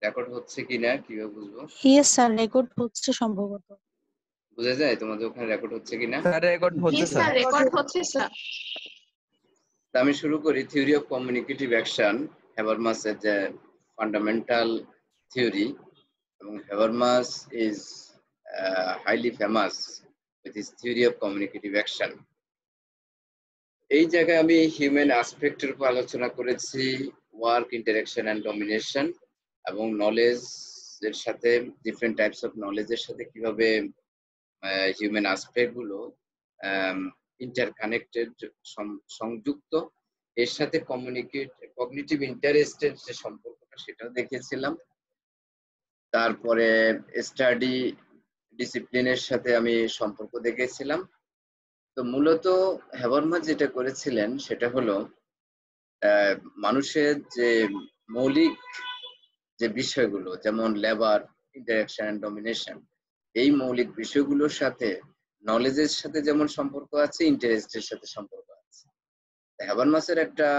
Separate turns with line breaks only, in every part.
Record হচ্ছে কিনা কিভাবে বুঝবো?
ইয়েস স্যার, রেকর্ড হচ্ছে সম্ভবত।
বুঝা যায় তোমাদের ওখানে রেকর্ড হচ্ছে কিনা?
স্যার রেকর্ড হচ্ছে স্যার।
রেকর্ড হচ্ছে স্যার।
আমি শুরু করি। থিওরি অফ কমিউনিকেটিভ অ্যাকশন, হ্যাবারমাসের যে ফান্ডামেন্টাল থিওরি, এবং Habermas is highly famous with his theory of communicative action. এই জায়গায় আমি হিউম্যান অ্যাসপেক্টের উপর আলোচনা করেছি, ওয়ার্ক, ইন্টারাকশন অ্যান্ড ডমিনেশন, এবং নলেজ এর সাথে, ডিফারেন্ট টাইপস অফ নলেজের সাথে কিভাবে হিউম্যান অ্যাসপেক্ট গুলো ইন্টারকানেক্টেড, সংযুক্ত। এর সাথে কগনিটিভ ইন্টারেস্টের যে সম্পর্কটা সেটাও দেখিয়েছিলাম। তারপরে স্টাডি ডিসিপ্লিনের সাথে আমি সম্পর্ক দেখেছিলাম। তো মূলত হ্যাবারমাস যেটা করেছিলেন সেটা হলো মানুষের যে মৌলিক যে বিষয়গুলো, যেমন লেবার, ইন্টারাকশন এন্ড ডমিনেশন, এই মৌলিক বিষয়গুলোর সাথে নলেজের সাথে যেমন সম্পর্ক আছে, ইন্টারেস্টের সাথে সম্পর্ক আছে। হ্যাবারমাসের একটা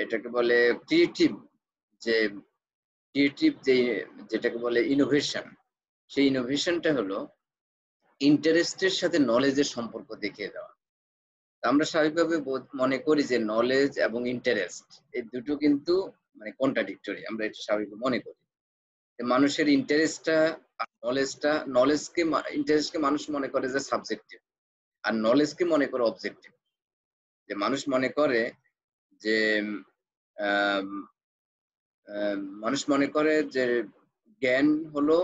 এটাকে বলে ক্রিয়েটিভ যে যেটাকে বলে ইনোভেশন, সেই ইনোভেশনটা হলো ইন্টারেস্টের সাথে নলেজের সম্পর্ক দেখিয়ে দেওয়া। আমরা স্বাভাবিকভাবে মনে করি যে নলেজ এবং ইন্টারেস্ট এই দুটো কিন্তু মানে কন্ট্রাডিক্টরি, আমরা এটা স্বাভাবিক মনে করি। মানুষের ইন্টারেস্টটা আর ইন্টারেস্টকে মানুষ মনে করে যে সাবজেক্টিভ, আর নলেজকে মনে করে অবজেক্টিভ। যে মানুষ মনে করে যে জ্ঞান হলো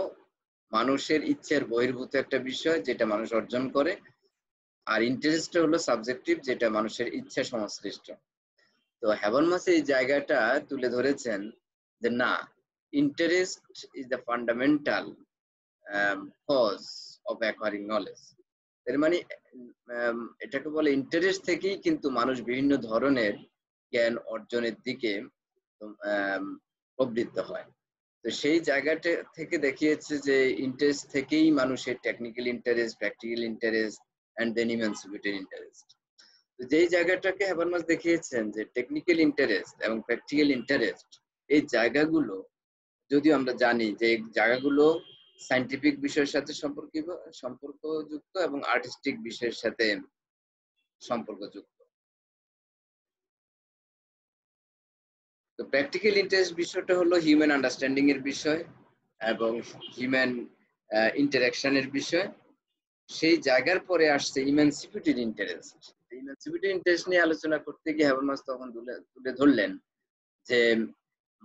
মানুষের ইচ্ছার বহির্ভূত একটা বিষয় যেটা মানুষ অর্জন করে, আর ইন্টারেস্ট হলো সাবজেক্টিভ, যেটা মানুষের ইচ্ছা সংশ্লিষ্ট। তো হ্যাবারমাস এই জায়গাটা তুলে ধরেছেন যে না, interest is the fundamental cause of acquiring knowledge. এর মানে এটাকে বলে ইন্টারেস্ট থেকেই কিন্তু মানুষ বিভিন্ন ধরনের জ্ঞান অর্জনের দিকে প্রবৃত্ত হয়। তো সেই জায়গাটা থেকে দেখিয়েছে যে ইন্টারেস্ট থেকেই মানুষের technical interest, practical interest and then emancipatory interest. তো যেই জায়গাটাকে হ্যাবারমাস দেখিয়েছেন যে টেকনিক্যাল ইন্টারেস্ট এবং প্র্যাকটিক্যাল ইন্টারেস্ট, এই জায়গাগুলো যদিও আমরা জানি যে এই জায়গাগুলো সায়েন্টিফিক বিষয়ের সাথে সম্পর্কযুক্ত এবং আর্টিস্টিক বিষয়ের সাথে সম্পর্কযুক্ত। তো প্র্যাকটিক্যাল ইন্টারেস্ট বিষয়টা হলো হিউম্যান আন্ডারস্ট্যান্ডিং এর বিষয় এবং হিউম্যান ইন্টারাকশনের বিষয়। সেই জায়গার পরে আসছে ইমানসিপেটরি ইন্টারেস্ট। ইমানসিপেটরি ইন্টারেস্ট নিয়ে আলোচনা করতে গিয়ে হ্যাবারমাস তখন তুলে ধরলেন যে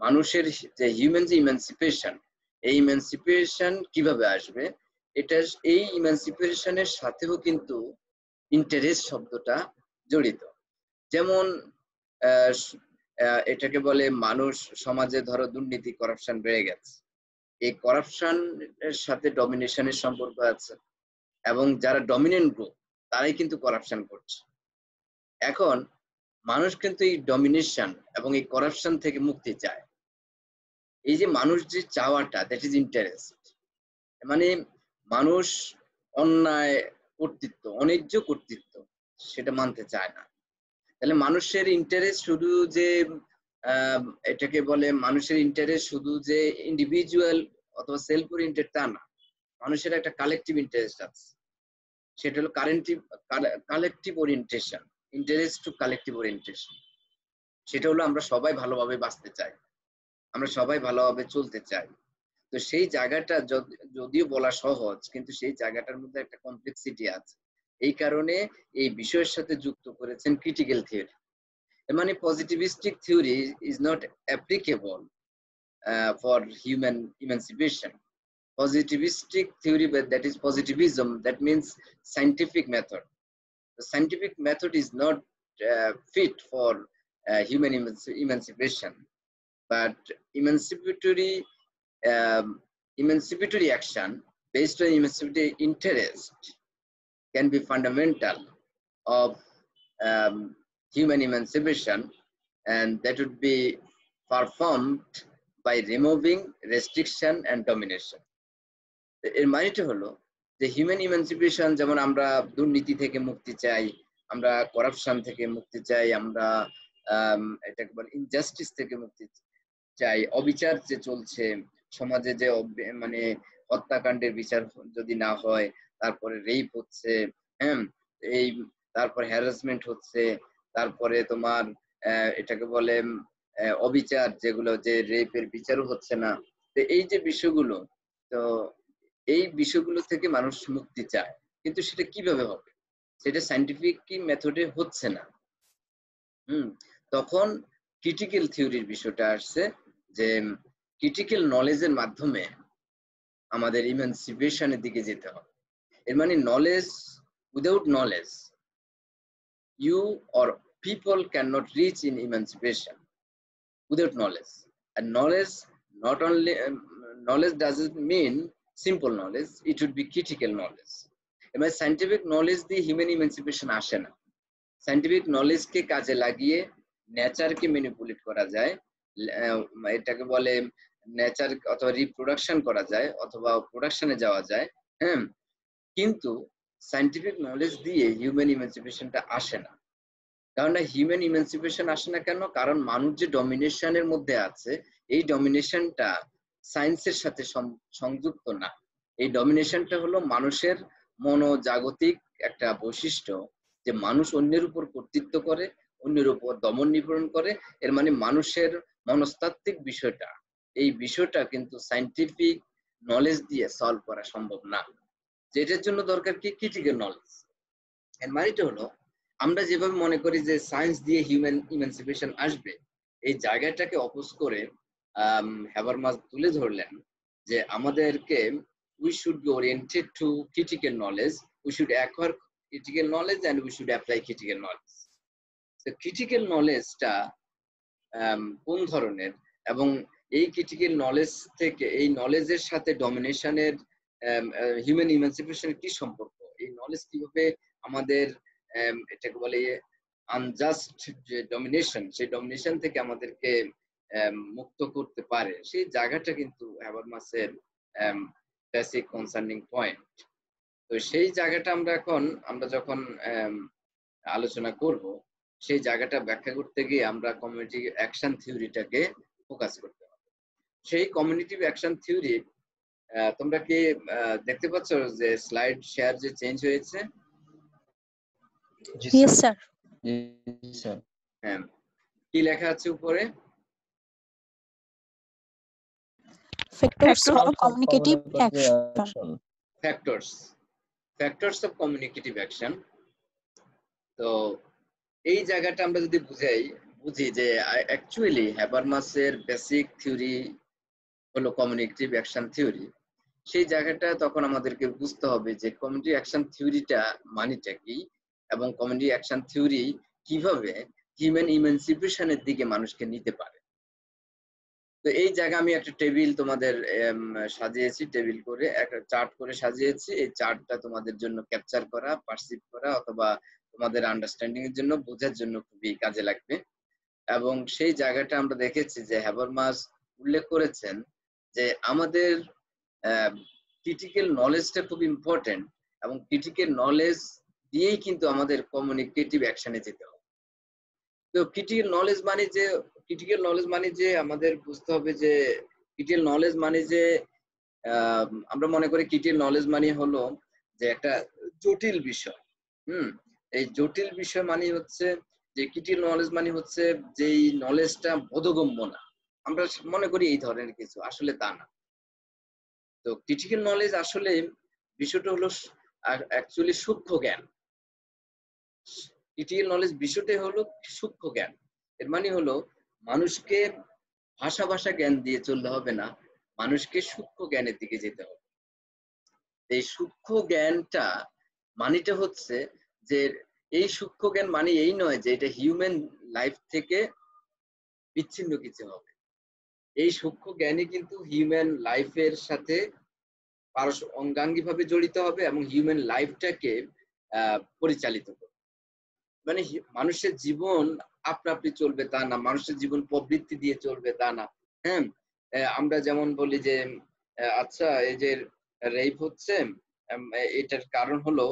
মানুষের যে হিউম্যান যে ইমানসিপেশন, এই ইমানসিপেশন কিভাবে আসবে, এটা এই ইমানসিপেশনের সাথেও কিন্তু ইন্টারেস্ট শব্দটা জড়িত। যেমন এটাকে বলে মানুষ সমাজে ধরো দুর্নীতি, করাপশন বেড়ে গেছে, এই করাপশন এর সাথে ডমিনেশনের সম্পর্ক আছে, এবং যারা ডমিনেন্ট গ্রুপ তারাই কিন্তু করাপশন করছে। এখন মানুষ কিন্তু এই ডমিনেশন এবং এই করাপশন থেকে মুক্তি চায়। এই যে মানুষ যে চাওয়াটা, দ্যাট ইজ ইন্টারেস্ট। মানে মানুষ অন্যায় কর্তৃত্ব, অন্যায্য কর্তৃত্ব সেটা মানতে চায় না। তাহলে মানুষের ইন্টারেস্ট শুধু যে এটাকে বলে মানুষের ইন্টারেস্ট শুধু যে ইন্ডিভিজুয়াল অথবা সেলফ ওরিয়েন্টেড তা না, মানুষের একটা কালেকটিভ ইন্টারেস্ট আছে, সেটা হলো collective orientation, interest to collective orientation. সেটা হলো আমরা সবাই ভালোভাবে বাঁচতে চাই, আমরা সবাই ভালোভাবে চলতে চাই। তো সেই জায়গাটা যদিও বলা সহজ, কিন্তু সেই জায়গাটার মধ্যে একটা কমপ্লেক্সিটি আছে। এই কারণে এই বিষয়ের সাথে যুক্ত করেছেন ক্রিটিক্যাল থিওরি। মানে positivistic theory is not applicable for human emancipation. Positivistic theory, that is positivism, that means scientific method. The scientific method is not fit for human emancipation, but emancipatory action based on emancipatory interest can be fundamental of human emancipation, and that would be performed by removing restriction and domination. এর মানেটা হলো যে human emancipation, যেমন আমরা দুর্নীতি থেকে মুক্তি চাই, আমরা করাপশন থেকে মুক্তি চাই, আমরা এটাকে বলে ইনজাস্টিস থেকে মুক্তি চাই, অবিচার যে চলছে সমাজে, যে মানে হত্যাকাণ্ডের বিচার যদি না হয়, তারপরে রেপ হচ্ছে, হ্যাঁ, এই তারপর হ্যারাসমেন্ট হচ্ছে, তারপরে তোমার এটাকে বলে অবিচার, যেগুলো যে রেপের বিচারও হচ্ছে না। তো এই যে বিষয়গুলো, তো এই বিষয়গুলো থেকে মানুষ মুক্তি চায়, কিন্তু সেটা কিভাবে হবে? সেটা সায়েন্টিফিক কি মেথডে হচ্ছে না। তখন ক্রিটিক্যাল থিওরির বিষয়টা আসছে, যে ক্রিটিক্যাল নলেজের মাধ্যমে আমাদের ইমানসিপেশনের দিকে যেতে হবে। এর মানে knowledge, without knowledge you or people cannot reach in emancipation without knowledge. And knowledge, not only knowledge doesn't mean simple knowledge, it would be critical knowledge. এবার সায়েন্টিফিক নলেজ দিয়ে হিউম্যান ইমানসিপেশন আসে না। সায়েন্টিফিক নলেজকে কাজে লাগিয়ে নেচারকে manipulate করা যায়, এটাকে বলে নেচার, অথবা রিপ্রোডাকশন করা যায়, অথবা প্রোডাকশনে যাওয়া যায়, হ্যাঁ, কিন্তু সায়েন্টিফিক নলেজ দিয়ে হিউম্যান ইমানসিপেশনটা আসে না। কারণ হিউম্যান ইমানসিপেশন আসে না কেন? কারণ মানুষ যে ডমিনেশনের মধ্যে আছে, এই ডমিনেশনটা সায়েন্সের সাথে সংযুক্ত না। এই ডমিনেশনটা হলো মানুষের মনোজাগতিক একটা বৈশিষ্ট্য, যে মানুষ অন্যের উপর কর্তৃত্ব করে, অন্যের উপর দমন নিপীড়ন করে। এর মানে মানুষের মনস্তাত্ত্বিক বিষয়টা, এই বিষয়টা কিন্তু সায়েন্টিফিক নলেজ দিয়ে সলভ করা সম্ভব না। যেটার জন্য দরকার কি? Critical knowledge. এর মানেটা হলো, আমরা যেভাবে মনে করি যে সায়েন্স দিয়ে হিউম্যান ইমানসিপেশন আসবে, এই জায়গাটাকে অপোজ করে হ্যাবারমাস তুলে ধরলেন যে আমাদেরকে we should be oriented to critical knowledge, we should acquire critical knowledge and we should apply critical knowledge. তো ক্রিটিক্যাল নলেজটা কোন ধরনের, এবং এই ক্রিটিক্যাল নলেজ থেকে, এই নলেজের সাথে ডমিনেশনের, হিউম্যান ইমানসিপেশনের কি সম্পর্ক? এই নলেজ কিভাবে আমাদের এটাকে বলে আনজাস্ট যে ডমিনেশন, সেই ডমিনেশন থেকে আমাদেরকে মুক্ত করতে পারে, সেই জায়গাটা কিন্তু হ্যাবারমাসের বেসিক কনসার্নিং পয়েন্ট। তো সেই জায়গাটা আমরা যখন আলোচনা করব, সেই জায়গাটা ব্যাখ্যা করতে গিয়ে আমরা কমিউনিটি অ্যাকশন থিওরিটাকে ফোকাস করতে হবে। সেই কমিউনিটিভ অ্যাকশন থিওরি, তোমরা কি দেখতে পাচ্ছ যে স্লাইড শেয়ার যে চেঞ্জ হয়েছে?
Yes, sir.
হ্যাঁ, কি লেখা আছে উপরে?
Factors of communicative action.
Factors of communicative action. তো এই জায়গাটা আমরা যদি বুঝি যে অ্যাকচুয়ালি হ্যাবারমাসের বেসিক থিওরি হলো কমিউনিকেটিভ অ্যাকশন থিওরি, সেই জায়গাটা তখন আমাদেরকে বুঝতে হবে যে কমিউনিটি অ্যাকশন থিওরিটা মানেটা কি, এবং কমিউনিটি অ্যাকশন থিওরি কিভাবে হিউম্যান ইমানসিপেশনের দিকে মানুষকে নিতে পারে। তো এই জায়গা আমি একটা টেবিল তোমাদের সাজিয়েছি, টেবিল করে একটা চার্ট করে সাজিয়েছি। এই চার্টটা তোমাদের জন্য ক্যাপচার করা, পারসিভ করা, অথবা তোমাদের আন্ডারস্ট্যান্ডিং এর জন্য, বোঝার জন্য খুবই কাজে লাগবে। এবং সেই জায়গাটা আমরা দেখেছি যে হ্যাবারমাস উল্লেখ করেছেন যে আমাদের ক্রিটিক্যাল নলেজটা খুব ইম্পর্টেন্ট, এবং ক্রিটিক্যাল নলেজ দিয়েই কিন্তু আমাদের কমিউনিকেটিভ অ্যাকশনে যেতে হবে। তো ক্রিটিক্যাল নলেজ মানে যে আমাদের বুঝতে হবে যে ক্রিটিক্যাল নলেজ মানে যে আমরা মনে করি ক্রিটিক্যাল নলেজ মানে হলো যে একটা জটিল বিষয়। এই জটিল বিষয় মানে হচ্ছে যে ক্রিটিক্যাল নলেজ মানে হচ্ছে যেই নলেজটা বোধগম্য না, আমরা মনে করি এই ধরনের কিছু, আসলে তা না। তো ক্রিটিক্যাল নলেজ আসলে বিষয়টা হলো অ্যাকচুয়ালি সূক্ষ্ম জ্ঞান। ক্রিটিক্যাল নলেজ বিষয়টাই হলো সূক্ষ্ম জ্ঞান। এর মানে হলো মানুষকে ভাষা জ্ঞান দিয়ে চললে হবে না, মানুষকে সূক্ষ্ম জ্ঞানের দিকে যেতে হবে। এই সূক্ষ্ম জ্ঞানটা মানেটা হচ্ছে যে এই সূক্ষ্ম জ্ঞান মানে এই নয় যে এটা হিউম্যান লাইফ থেকে বিচ্ছিন্ন কিছু হবে। এই সূক্ষ্ম জ্ঞানই কিন্তু হিউম্যান লাইফের সাথে অঙ্গাঙ্গিভাবে জড়িত হবে, এবং হিউম্যান লাইফটাকে পরিচালিত করবে। মানে মানুষের জীবন আপনা আপনি চলবে তা না, মানুষের জীবন প্রবৃত্তি দিয়ে চলবে তা না। হ্যাঁ, আমরা যেমন বলি যে আচ্ছা, এই যে রেপ হচ্ছে, এটার কারণ হলো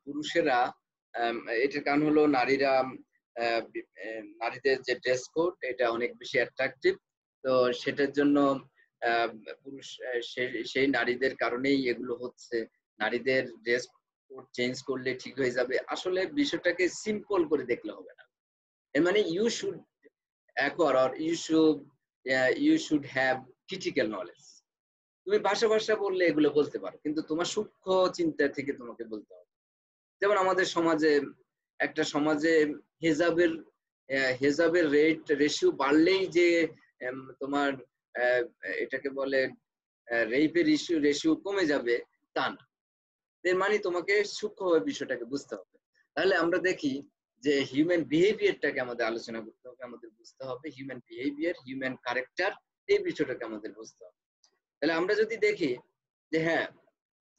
পুরুষেরা, এটার কারণ হলো নারীদের যে ড্রেস কোড, এটা অনেক বেশি অ্যাট্রাকটিভ, তো সেটার জন্য পুরুষ সেই নারীদের কারণেই এগুলো হচ্ছে। নারীদের ড্রেস কোড চেঞ্জ করলে ঠিক হয়ে যাবে, আসলে বিষয়টাকে সিম্পল করে দেখলে হবে না। এর মানে you should acquire or you should have critical knowledge. তুমি ভাষা বললে এগুলো বলতে পারো, কিন্তু তোমার সূক্ষ্ম চিন্তা থেকে তোমাকে বলতে হবে। যেমন আমাদের সমাজে, একটা সমাজে হেজাবের হেজাবের রেশিও বাড়লেই যে তোমার এটাকে বলে রেপের রেশিও কমে যাবে তা না। এর মানে তোমাকে সূক্ষ্মভাবে বিষয়টাকে বুঝতে হবে। তাহলে আমরা দেখি যে হিউম্যান বিহেভিয়ারটাকে আমাদের আলোচনা করতে হবে, আমাদের বুঝতে হবে হিউম্যান বিহেভিয়ার, হিউম্যান ক্যারেক্টার, এই বিষয়টাকে আমাদের বুঝতে হবে। তাহলে আমরা যদি দেখি যে হ্যাঁ,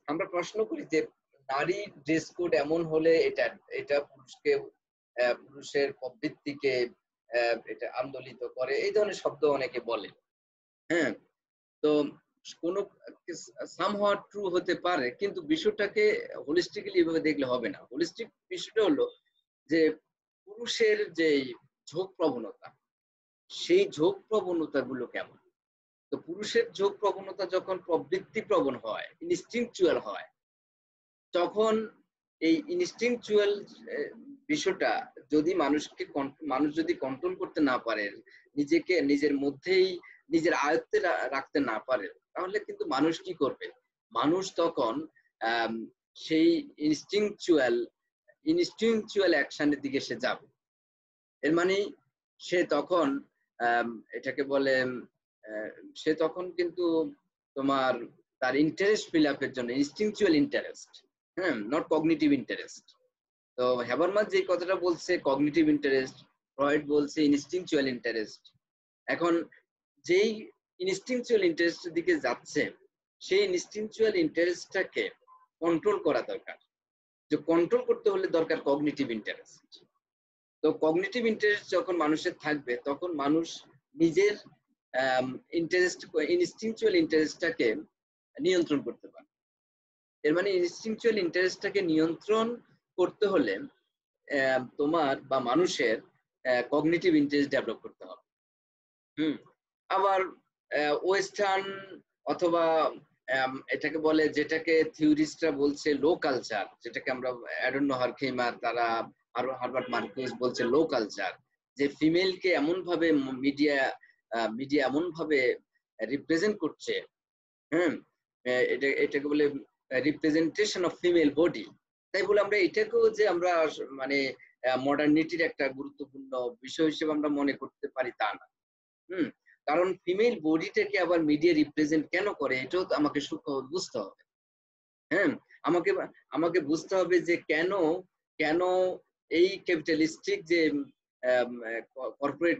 আমরা প্রশ্ন করি যে নারী ড্রেস কোড এমন হলে এটা এটা পুরুষের প্রবৃত্তিকে এটা আন্দোলিত করে, এই ধরনের শব্দ অনেকে বলে। হ্যাঁ, তো কোন সামহাউ ট্রু হতে পারে, কিন্তু বিষয়টাকে হোলিস্টিক্যালি এভাবে দেখলে হবে না। হোলিস্টিক বিষয়টা হলো যে পুরুষের যে ঝোঁক প্রবণতা, সেই ঝোঁক প্রবণতা গুলো কেমন। তো পুরুষের ঝোঁক প্রবণতা যখন প্রবৃত্তি প্রবণ হয়, ইনস্টিংচুয়াল হয়, তখন এই ইনস্টিংচুয়াল বিষয়টা যদি মানুষ যদি কন্ট্রোল করতে না পারে, নিজেকে নিজের মধ্যেই নিজের আয়ত্তে রাখতে না পারে, তাহলে কিন্তু মানুষ কি করবে? মানুষ তখন সেই ইনস্টিংচুয়াল অ্যাকশনের দিকে সে যাবে। এর মানে সে তখন এটাকে বলে সে তখন কিন্তু তোমার তার ইন্টারেস্ট ফিল আপের জন্য, ইনস্টিংচুয়াল ইন্টারেস্ট, হ্যাঁ, নট কগনিটিভ ইন্টারেস্ট। তো হ্যাবারমাস যে কথাটা বলছে কগনিটিভ ইন্টারেস্ট, ফ্রয়েড বলছে ইনস্টিংচুয়াল ইন্টারেস্ট। এখন যেই ইনস্টিংচুয়াল ইন্টারেস্টের দিকে যাচ্ছে, সেই ইনস্টিংচুয়াল ইন্টারেস্টটাকে কন্ট্রোল করা দরকার। যে কন্ট্রোল করতে হলে দরকার কগনিটিভ ইন্টারেস্ট। তো কগনিটিভ ইন্টারেস্ট যখন মানুষের থাকবে, তখন মানুষ নিজের ইনস্টিংচুয়াল ইন্টারেস্টটাকে নিয়ন্ত্রণ করতে পারে। এর মানে ইনস্টিংচুয়াল ইন্টারেস্টটাকে নিয়ন্ত্রণ করতে হলে তোমার বা মানুষের কগনিটিভ ইন্টারেস্ট ডেভেলপ করতে হবে। আবার ওয়েস্টার্ন অথবা এটাকে বলে, যেটাকে থিওরিস্টরা বলছে লো কালচার, যেটাকে আমরা অ্যাডর্নো হারখেইমার, তারা আরো হারবার্ট মার্কেস বলছে লো কালচার, যে ফিমেলকে এমন ভাবে মিডিয়া এমন ভাবে রিপ্রেজেন্ট করছে, এটাকে বলে রিপ্রেজেন্টেশন অফ ফিমেল বডি। তাই বলে আমরা এটাকেও যে আমরা মানে মডার্নিটির একটা গুরুত্বপূর্ণ বিষয় হিসেবে আমরা মনে করতে পারি তা না। কারণ ফিমেল বডিটাকে আবার মিডিয়া রিপ্রেজেন্ট কেন করে, এটাও তো আমাকে সূক্ষ্মভাবে বুঝতে হবে। হ্যাঁ, আমাকে বুঝতে হবে যে কেন এই ক্যাপিটালিস্টিক যে কর্পোরেট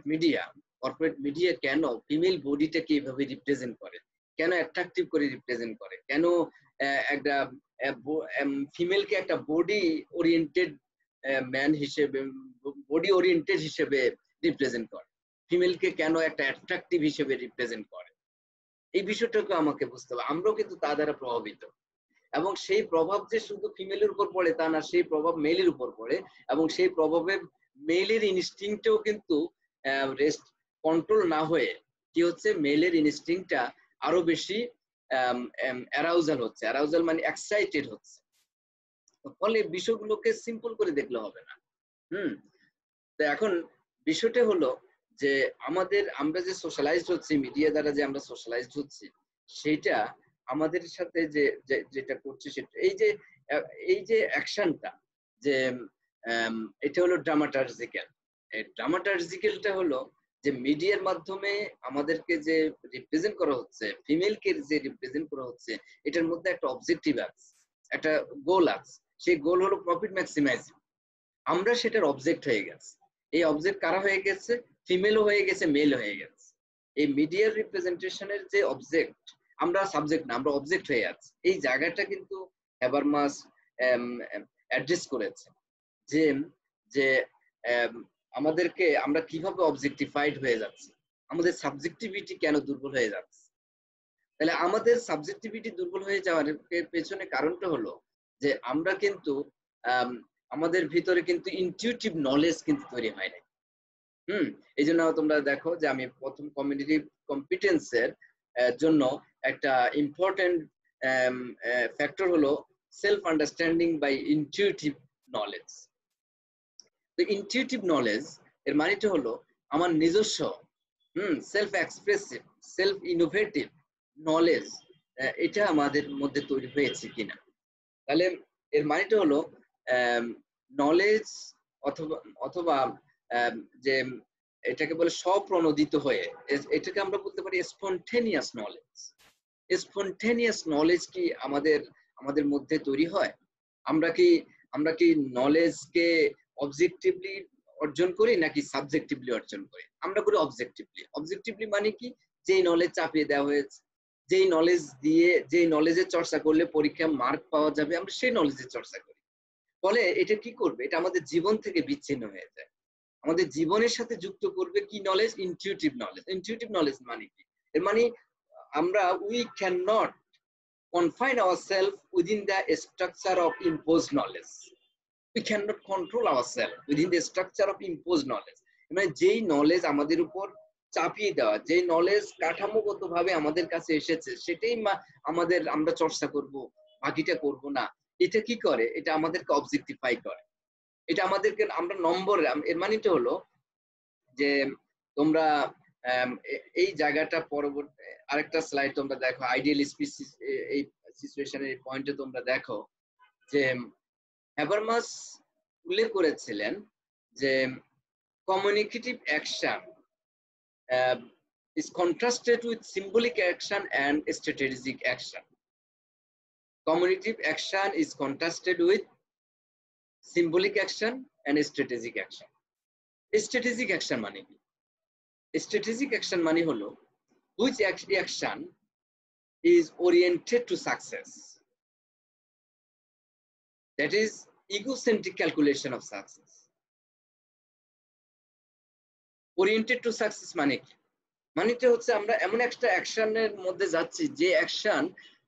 মিডিয়া কেন ফিমেল বডিটাকে এইভাবে রিপ্রেজেন্ট করে, কেন অ্যাট্রাকটিভ করে রিপ্রেজেন্ট করে, কেন একটা ফিমেলকে একটা বডি ওরিয়েন্টেড ম্যান হিসেবে, বডি ওরিয়েন্টেড হিসেবে রিপ্রেজেন্ট করে, ফিমেলকে কেন একটা অ্যাট্রাকটিভ হিসেবে রিপ্রেজেন্ট করে, এই বিষয়টাকে আমাকে বুঝতে হবে। আমরাও কিন্তু তা দ্বারা প্রভাবিত, এবং সেই প্রভাব যে শুধু ফিমেলের উপর পড়ে তা না, সেই প্রভাব মেলের উপর পড়ে, এবং সেই প্রভাবে মেলের ইনস্টিংক্টও কিন্তু রেস্ট কন্ট্রোল না হয়ে কি হচ্ছে, মেলের ইনস্টিংক্টটা আরো বেশি অ্যারাউজাল হচ্ছে। অ্যারাউজাল মানে এক্সাইটেড হচ্ছে। ফলে বিষয়গুলোকে সিম্পল করে দেখলে হবে না। তো এখন বিষয়টা হলো যে আমরা যে সোশ্যালাইজড হচ্ছি, মিডিয়া দ্বারা যে আমরা সোশ্যালাইজড হচ্ছি, সেটা আমাদের সাথে যেটা করছে সেটা এই যে অ্যাকশনটা, যে এটা হলো ড্রামাটার্জিক্যাল। এই ড্রামাটার্জিক্যালটা হলো যে মিডিয়ার মাধ্যমে আমাদেরকে যে রিপ্রেজেন্ট করা হচ্ছে, ফিমেলকে যে রিপ্রেজেন্ট করা হচ্ছে, এটার মধ্যে একটা অবজেক্টিভ আছে, একটা গোল আছে। সেই গোল হলো প্রফিট ম্যাক্সিমাইজিং। আমরা সেটার অবজেক্ট হয়ে গেছে। এই অবজেক্ট কারা হয়ে গেছে? ফিমেলও হয়ে গেছে, মেল হয়ে গেছে। এই মিডিয়ার রিপ্রেজেন্টেশনের যে অবজেক্ট, আমরা সাবজেক্ট না, আমরা অবজেক্ট হয়ে আছি। এই জায়গাটা কিন্তু হ্যাবারমাস অ্যাড্রেস করেছে যে যে আমাদেরকে আমরা কিভাবে অবজেক্টিফাইড হয়ে যাচ্ছি, আমাদের সাবজেক্টিভিটি কেন দুর্বল হয়ে যাচ্ছে। তাহলে আমাদের সাবজেক্টিভিটি দুর্বল হয়ে যাওয়ার পেছনে কারণটা হলো যে আমরা কিন্তু আমাদের ভিতরে কিন্তু ইনটিউটিভ নলেজ কিন্তু তৈরি হয় না। এই জন্য তোমরা দেখো যে আমি প্রথম কমিউনিটিভ কম্পিটেন্সের জন্য একটা ইম্পর্টেন্ট ফ্যাক্টর হলো self understanding by intuitive knowledge. তো ইনটিউটিভ নলেজ এর মানেটা হলো আমার নিজস্ব self expressive self innovative knowledge, এটা আমাদের মধ্যে তৈরি হয়েছে কিনা। তাহলে এর মানেটা হলো নলেজ অথবা অথবা যে এটাকে বলে স্বপ্রণোদিত হয়ে, এটাকে আমরা বলতে পারি স্পন্টেনিয়াস নলেজ। স্পন্টেনিয়াস নলেজ কি আমাদের মধ্যে তৈরি হয়? আমরা কি নলেজকে অবজেক্টিভলি অর্জন করি নাকি সাবজেক্টিভলি অর্জন করি? আমরা করি অবজেক্টিভলি মানে কি, যেই নলেজ চাপিয়ে দেওয়া হয়েছে, যেই নলেজ দিয়ে যেই নলেজের চর্চা করলে পরীক্ষায় মার্ক পাওয়া যাবে, আমরা সেই নলেজের চর্চা করি। ফলে এটা কি করবে, এটা আমাদের জীবন থেকে বিচ্ছিন্ন হয়ে যায়, আমাদের জীবনের সাথে যুক্ত করবে কি knowledge, intuitive knowledge. Intuitive knowledge মানে কি, এর মানে আমরা we can not confine ourselves within the structure of imposed knowledge. We cannot control ourselves within the structure of imposed knowledge. মানে যেই নলেজ আমাদের উপর চাপিয়ে দেওয়া, যেই নলেজ কাঠামোগতভাবে আমাদের কাছে এসেছে সেটাই আমরা চর্চা করব, বাকিটা করব না। এটা কি করে, এটা আমাদেরকে অবজেক্টিফাই করে, এটা আমাদেরকে আমরা নম্বর, এর মানেটা হলো যে তোমরা এই জায়গাটা পরবর্তী আরেকটা স্লাইড তোমরা দেখো, আইডিয়াল স্পিসিস এই সিচুয়েশনের পয়েন্টে তোমরা দেখো যে হ্যাবারমাস উল্লেখ করেছিলেন যে communicative action is contrasted with symbolic action and strategic action. Communicative action is contrasted with symbolic action and strategic action. Strategic action মানে কি? Strategic action মানে হলো which action is oriented to success, that is egocentric calculation of success. Oriented to success মানে কি, মানেটা হচ্ছে আমরা এমন একটা অ্যাকশনের মধ্যে যাচ্ছি যে অ্যাকশন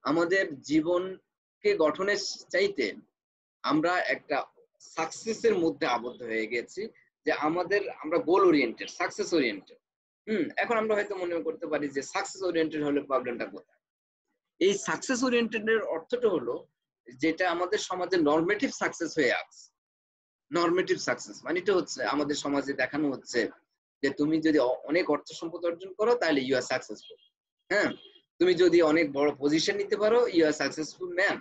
আমাদের জীবনকে গঠনের চাইতে আমরা একটা সাকসেসের মধ্যে আবদ্ধ হয়ে গেছি, যে আমরা গোল ওরিয়েন্টেড, সাকসেস ওরিয়েন্টেড। এখন আমরা হয়তো মনে করতে পারি যে সাকসেস ওরিয়েন্টেড হলে প্রবলেমটা কোথায়। এই সাকসেস ওরিয়েন্টেড এর অর্থটা হলো যেটা আমাদের সমাজে নরমেটিভ সাকসেস হয়ে আছে। নরমেটিভ সাকসেস মানে এটা হচ্ছে আমাদের সমাজে দেখানো হচ্ছে যে তুমি যদি অনেক অর্থ সম্পদ অর্জন করো তাহলে ইউ আর সাকসেসফুল, তুমি যদি অনেক বড় পজিশন নিতে পারো ইউ আর সাকসেসফুল ম্যান।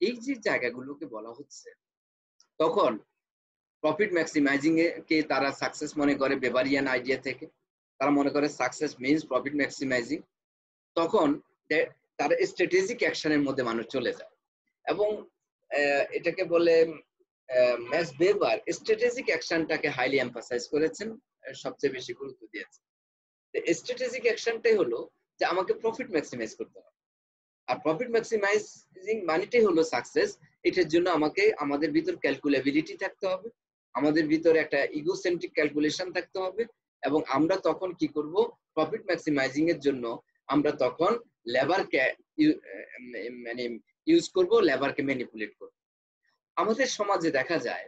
এই যে জায়গাগুলোকে বলা হচ্ছে, তখন প্রফিট ম্যাক্সিমাইজিং কে তারা সাকসেস মনে করে বেবারিয়ান আইডিয়া থেকে, তারা মনে করে সাকসেস মিনস প্রফিট ম্যাক্সিমাইজিং। তখন তারা স্ট্র্যাটেজিক অ্যাকশনের মধ্যে মানুষ চলে যায়, এবং এটাকে বলে ম্যাক্স ওয়েবার স্ট্র্যাটেজিক অ্যাকশনটাকে হাইলি এমফাসাইজ করেছেন, সবচেয়ে বেশি গুরুত্ব দিয়েছেন। স্ট্র্যাটেজিক অ্যাকশনটাই হলো যে আমাকে প্রফিট ম্যাক্সিমাইজ করতে হবে, আর প্রফিট ম্যাক্সিমাইজিং মানেটাই হলো সাকসেস। এটার জন্য আমাদের ভিতর ক্যালকুলেবিলিটি থাকতে হবে, আমাদের ভিতর একটা ইগোসেন্ট্রিক ক্যালকুলেশন থাকতে হবে, এবং আমরা তখন কি করব, প্রফিট ম্যাক্সিমাইজিং এর জন্য আমরা তখন লেবারকে মানে ইউজ করব, লেবারকে ম্যানিপুলেট করব। আমাদের সমাজে দেখা যায়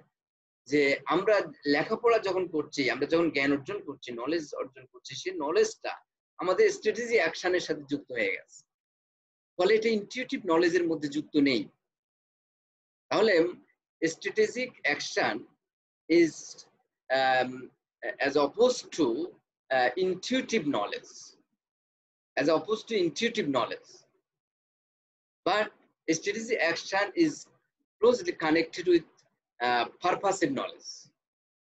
যে আমরা লেখাপড়া যখন করছি, আমরা যখন জ্ঞান অর্জন করছি, নলেজ অর্জন করছি, সেই নলেজটা আমাদের স্ট্র্যাটেজি অ্যাকশনের সাথে যুক্ত হয়ে গেছে, ফলে এটা ইনটিউটিভ নলেজের মধ্যে যুক্ত নেই। তাহলে strategic action is as opposed to intuitive knowledge, but strategic action is closely connected with purposive knowledge.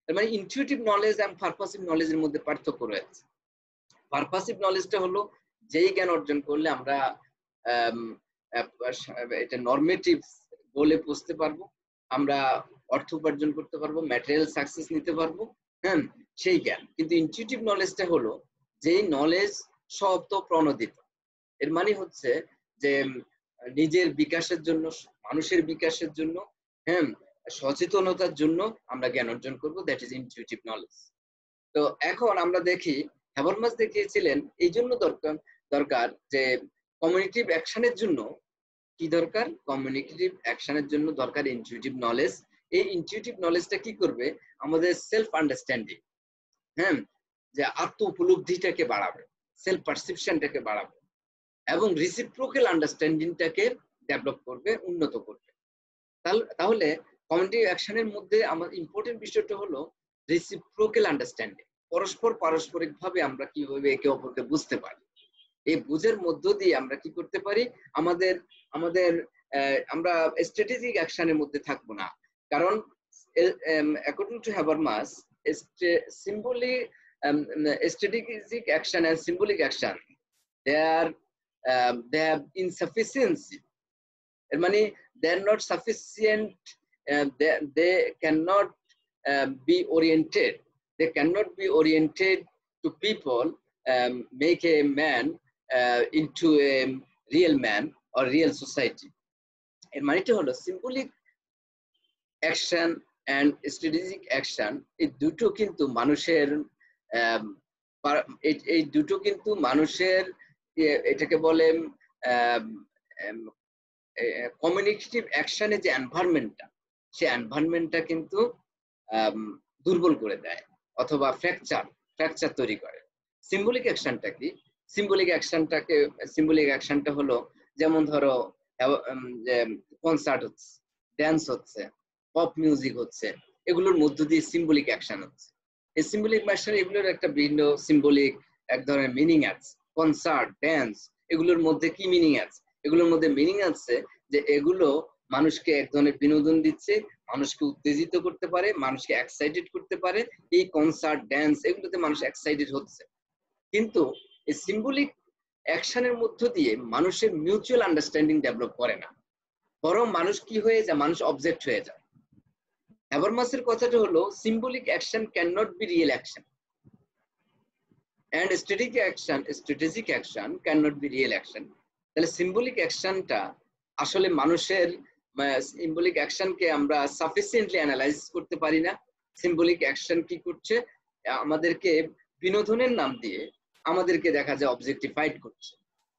মানে ইনটিউটিভ নলেজ এবং পারপাসিভ নলেজের মধ্যে পার্থক্য রয়েছে। পারপাসিভ নলেজটা হলো যেই জ্ঞান অর্জন করলে আমরা এটা নরমেটিভ গোলে পৌঁছতে পারবো, আমরা অর্থ উপার্জন করতে পারবো, ম্যাটেরিয়াল সাকসেস নিতে পারবো, সেই জ্ঞান। কিন্তু ইনটিউটিভ নলেজটা হলো যেই নলেজ স্বত প্রণোদিত। এর মানে হচ্ছে যে নিজের বিকাশের জন্য, মানুষের বিকাশের জন্য, সচেতনতার জন্য আমরা জ্ঞান অর্জন করবো, দ্যাট ইজ ইনটিউটিভ নলেজ। তো এখন আমরা দেখি হ্যাবারমাস দেখিয়েছিলেন এই জন্য দরকার যে কমিউনিকেটিভ অ্যাকশনের জন্য কি দরকার, কমিউনিকেটিভ অ্যাকশনের জন্য দরকার ইনটিউটিভ নলেজ। এই ইনটিউটিভ নলেজটা কি করবে, আমাদের সেলফ আন্ডারস্ট্যান্ডিং, হ্যাঁ, যে আত্ম উপলব্ধিটাকে বাড়াবে, সেলফ পারসেপশনটাকে বাড়াবে এবং রিসিপ্রোকাল আন্ডারস্ট্যান্ডিংটাকে ডেভেলপ করবে, উন্নত করবে। তাহলে কমিউনিটি অ্যাকশনের মধ্যে আমার ইম্পর্টেন্ট বিষয়টা হলো রিসিপ্রোকাল আন্ডারস্ট্যান্ডিং। পারস্পরিকভাবে আমরা কিভাবে একে অপরকে বুঝতে পারি। এই বুঝের মধ্য দিয়ে আমরা কি করতে পারি, আমাদের আমাদের আমরা স্ট্র্যাটেজিক অ্যাকশনের মধ্যে থাকবো না। কারণ according to Habermas, symbolic strategic action and symbolic action, they have insufficiency. মানে they are not sufficient, they cannot be oriented. They cannot be oriented to people, make a man into a real man or real society. এর মানেটা হলো symbolic action and strategic action, এই দুটো কিন্তু মানুষের এই দুটো কিন্তু মানুষের এটাকে বলে কমিউনিকেটিভ অ্যাকশনের যে এনভায়রনমেন্টটা, সেই এনভায়রনমেন্টটা কিন্তু দুর্বল করে দেয় অথবা ফ্র্যাকচার তৈরি করে। সিম্বলিক অ্যাকশনটা কি? সিম্বলিক অ্যাকশনটা হলো যেমন ধরো যে কনসার্ট হচ্ছে, ড্যান্স হচ্ছে, পপ মিউজিক হচ্ছে, এগুলোর মধ্য দিয়ে সিম্বলিক অ্যাকশন হচ্ছে। এই সিম্বলিক অ্যাকশন এগুলোর একটা ভিন্ন সিম্বলিক এক ধরনের মিনিং আছে। কনসার্ট, ড্যান্স, এগুলোর মধ্যে কি মিনিং আছে? এগুলোর মধ্যে মিনিং আছে যে এগুলো মানুষকে এক ধরনের বিনোদন দিচ্ছে, মানুষকে উত্তেজিত করতে পারে, মানুষকে এক্সাইটেড করতে পারে। এই কনসার্ট, ড্যান্স, এগুলোতে মানুষ এক্সাইটেড হচ্ছে। কিন্তু এই সিম্বলিক অ্যাকশনের মধ্য দিয়ে মানুষের মিউচুয়াল আন্ডারস্ট্যান্ডিং ডেভেলপ করে না, বরং মানুষ কি হয়ে যায়? মানুষ অবজেক্ট হয়ে যায়। হ্যাবারমাসের কথাটা হলো symbolic action cannot be real action and strategic action cannot be real action. তাহলে সিম্বলিক অ্যাকশনটা আসলে মানুষের সিম্বলিক অ্যাকশনকে আমরা সাফিসিয়েন্টলি অ্যানালাইজ করতে পারি না। সিম্বলিক অ্যাকশন কি করছে? আমাদেরকে বিনোদনের নাম দিয়ে আমাদেরকে দেখা যায় অবজেক্টিফাইড করছে।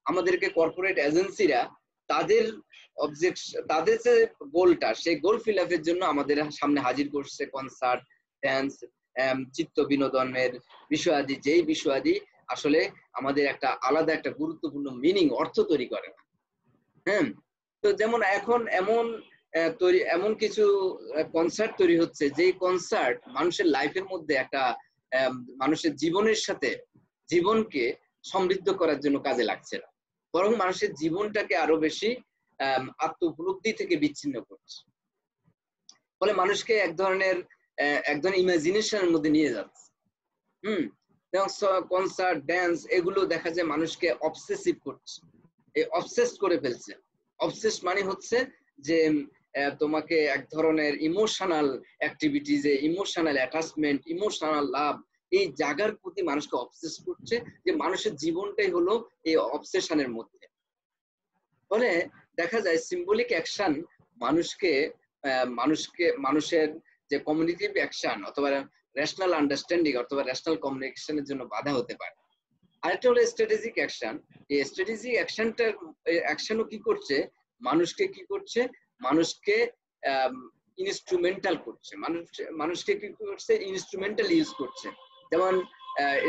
আমাদেরকে কর্পোরেট এজেন্সিরা তাদের তাদের যে গোলটা, সেই গোল ফিল আপের জন্য আমাদের সামনে হাজির করছে কনসার্ট, ড্যান্স, চিত্ত বিনোদনের বিষয়াদি, যেই বিষয়াদি আসলে আমাদের একটা আলাদা একটা গুরুত্বপূর্ণ মিনিং, অর্থ তৈরি করে না। হ্যাঁ, তো যেমন এখন এমন কিছু কনসার্ট তৈরি হচ্ছে, যেই কনসার্ট মানুষের লাইফের মধ্যে একটা মানুষের জীবনের সাথে জীবনকে সমৃদ্ধ করার জন্য কাজে লাগছে না, বরং মানুষের জীবনটাকে আরো বেশি আত্ম উপলব্ধি থেকে বিচ্ছিন্ন করছে। ফলে মানুষকে এক ধরনের ইমাজিনেশনের মধ্যে নিয়ে যাচ্ছে। কনসার্ট, ড্যান্স, এগুলো দেখা যায় মানুষকে অবসেসিভ করছে, অবসেসড করে ফেলছে। অবসেস মানে হচ্ছে যে তোমাকে এক ধরনের ইমোশনাল অ্যাক্টিভিটিজে, ইমোশনাল অ্যাটাচমেন্ট, ইমোশনাল লাভ, এই জায়গার প্রতি মানুষকে অবসেস করছে, যে মানুষের জীবনটাই হলো এই অবসেশনের মধ্যে। ফলে দেখা যায় সিম্বলিক অ্যাকশন মানুষের যে কমিউনিকেটিভ অ্যাকশন অথবা রেশনাল আন্ডারস্ট্যান্ডিং অথবা রেশনাল কমিউনিকেশনের জন্য বাধা হতে পারে। আরেকটা হলো স্ট্র্যাটেজিক অ্যাকশন। এই স্ট্র্যাটেজিক অ্যাকশনও কি করছে? মানুষকে ইনস্ট্রুমেন্টাল করছে, মানুষকে কি করছে? ইনস্ট্রুমেন্টাল ইউজ করছে। যেমন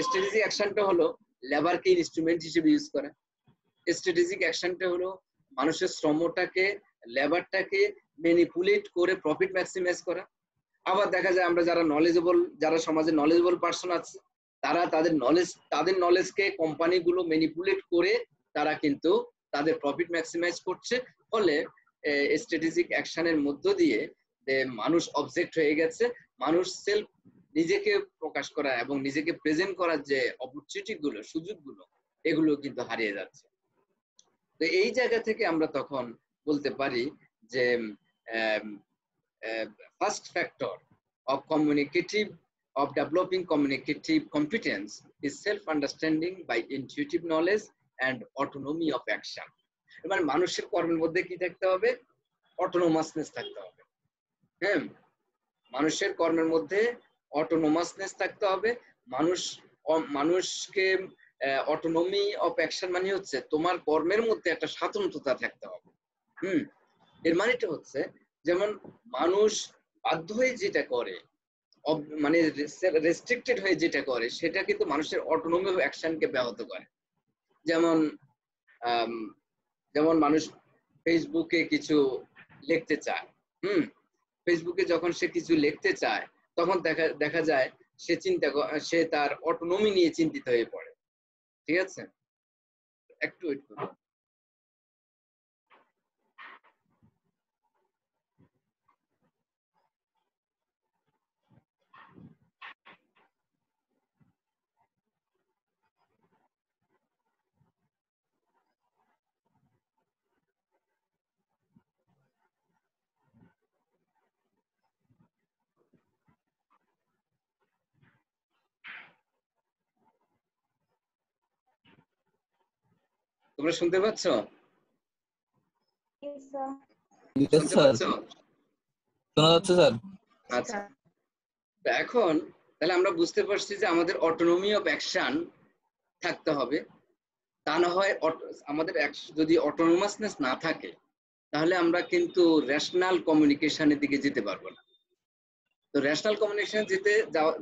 স্ট্র্যাটেজিক অ্যাকশনটা হলো লেবারকে ইনস্ট্রুমেন্ট হিসেবে ইউজ করা। স্ট্র্যাটেজিক অ্যাকশনটা হলো মানুষের শ্রমটাকে, লেবারটাকে ম্যানিপুলেট করে প্রফিট ম্যাক্সিমাইজ করা। আবার দেখা যায় আমরা যারা সমাজে নলেজেবল পারসন আছে, তারা তাদের নলেজকে কোম্পানিগুলো ম্যানিপুলেট করে তারা কিন্তু তাদের প্রফিট ম্যাক্সিমাইজ করছে। ফলে স্ট্র্যাটেজিক অ্যাকশনের মধ্য দিয়ে মানুষ অবজেক্ট হয়ে গেছে। মানুষ নিজেকে প্রকাশ করা এবং নিজেকে প্রেজেন্ট করার যে অপরচুনিটি গুলো, সুযোগগুলো, এগুলো কিন্তু হারিয়ে যাচ্ছে। তো এই জায়গা থেকে আমরা তখন বলতে পারি যে first factor of developing communicative competence is self-understanding by intuitive knowledge and autonomy of action. এবার মানুষের কর্মের মধ্যে কি থাকতে হবে? অটোনোমাসনেস থাকতে হবে। হ্যাঁ, মানুষের কর্মের মধ্যে অটোনোমাসনেস থাকতে হবে। মানুষকে অটোনমি অফ অ্যাকশন মানে হচ্ছে তোমার কর্মের মধ্যে একটা স্বাতন্ত্রতা থাকতে হবে। এর মানেটা হচ্ছে যেমন মানুষ বাধ্য হয়ে যেটা করে, মানে রেস্ট্রিক্টেড হয়ে যেটা করে সেটা কিন্তু মানুষের অটোনমি অফ অ্যাকশনকে ব্যাহত করে। যেমন যেমন মানুষ ফেসবুকে কিছু লিখতে চায়, ফেসবুকে যখন সে কিছু লিখতে চায় তখন দেখা যায় সে তার অটোনমি নিয়ে চিন্তিত হয়ে পড়ে। ঠিক আছে, একটু ওয়েট করুন। তোমরা শুনতে পাচ্ছ? শুনতে পাচ্ছ?
শোনা যাচ্ছে স্যার।
আচ্ছা, এখন তাহলে আমরা বুঝতে পারছি যে আমাদের অটোনমি অফ অ্যাকশন থাকতে হবে। তা না হয় আমাদের যদি অটোনোমাসনেস না থাকে তাহলে আমরা কিন্তু রেশনাল কমিউনিকেশনের দিকে যেতে পারবো না। তো রেশনাল কমিউনিকেশন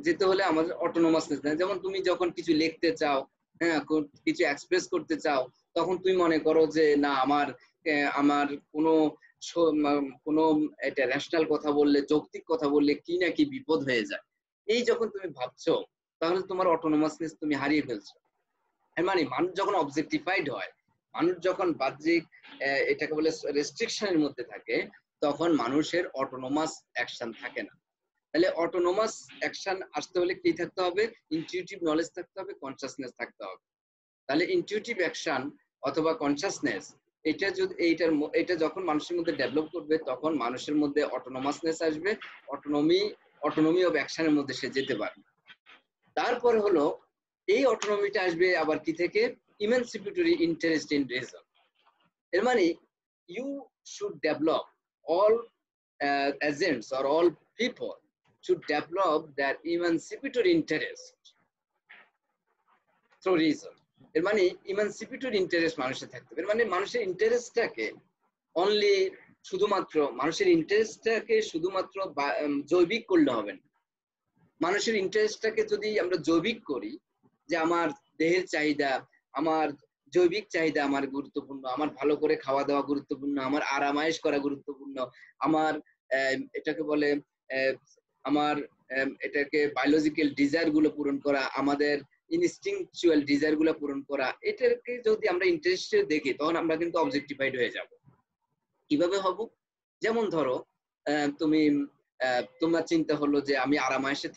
যেতে হলে আমাদের অটোনোমাসনেস না। যেমন তুমি যখন কিছু লিখতে চাও, হ্যাঁ, কিছু এক্সপ্রেস করতে চাও, তখন তুমি মনে করো যে না আমার কোনো এটা রেশনাল কথা বললে, যৌক্তিক কথা বললে কি না কি বিপদ হয়ে যায়, এই যখন তুমি ভাবছো তাহলে তোমার অটোনোমাসনেস তুমি হারিয়ে ফেলছো। মানে মানুষ যখন অবজেক্টিফাইড হয়, মানুষ যখন বাহ্যিক এটাকে বলে রেস্ট্রিকশনের মধ্যে থাকে, তখন মানুষের অটোনোমাস অ্যাকশন থাকে না। তাহলে অটোনোমাস অ্যাকশন আসতে হলে কি থাকতে হবে? ইনটিউটিভ নলেজ থাকতে হবে, কনসাসনেস থাকতে হবে। তাহলে ইনটিউটিভ অ্যাকশন অথবা কনসাসনেস এটা যখন মানুষের মধ্যে ডেভেলপ করবে তখন মানুষের মধ্যে অটোনোমাসনেস আসবে, অটোনমি অফ অ্যাকশনের মধ্যে সে যেতে পারবে। তারপরে হলো এই অটোনমিটা আসবে আবার কি থেকে? ইমানসিপিটরি ইন্টারেস্ট ইন রিজন। এর মানে you should develop all agents or all people should develop their emancipatory interest through reason. এর মানে ইমানসিপিটরি ইন্টারেস্ট মানুষের থাকতে হবে। এর মানে মানুষের ইন্টারেস্টটাকে শুধুমাত্র জৈবিক করলে হবে না। মানুষের ইন্টারেস্টটাকে যদি আমরা জৈবিক করি, যে আমার দেহের চাহিদা, আমার জৈবিক চাহিদা আমার গুরুত্বপূর্ণ, আমার ভালো করে খাওয়া দাওয়া গুরুত্বপূর্ণ, আমার আরামায়েশ করা গুরুত্বপূর্ণ, আমার এটাকে বলে এটাকে বায়োলজিক্যাল ডিজায়ার গুলো পূরণ করা, আমাদের ইনস্টিংচুয়াল ডিজায়ার গুলো পূরণ করা, এটাকে যদি আমরা ইন্টারেস্টে দেখি তখন আমরা কিন্তু অবজেক্টিফাইড হয়ে যাব। কিভাবে হব? যেমন ধরো তোমার চিন্তা হলো যে আমি আরামায়েশে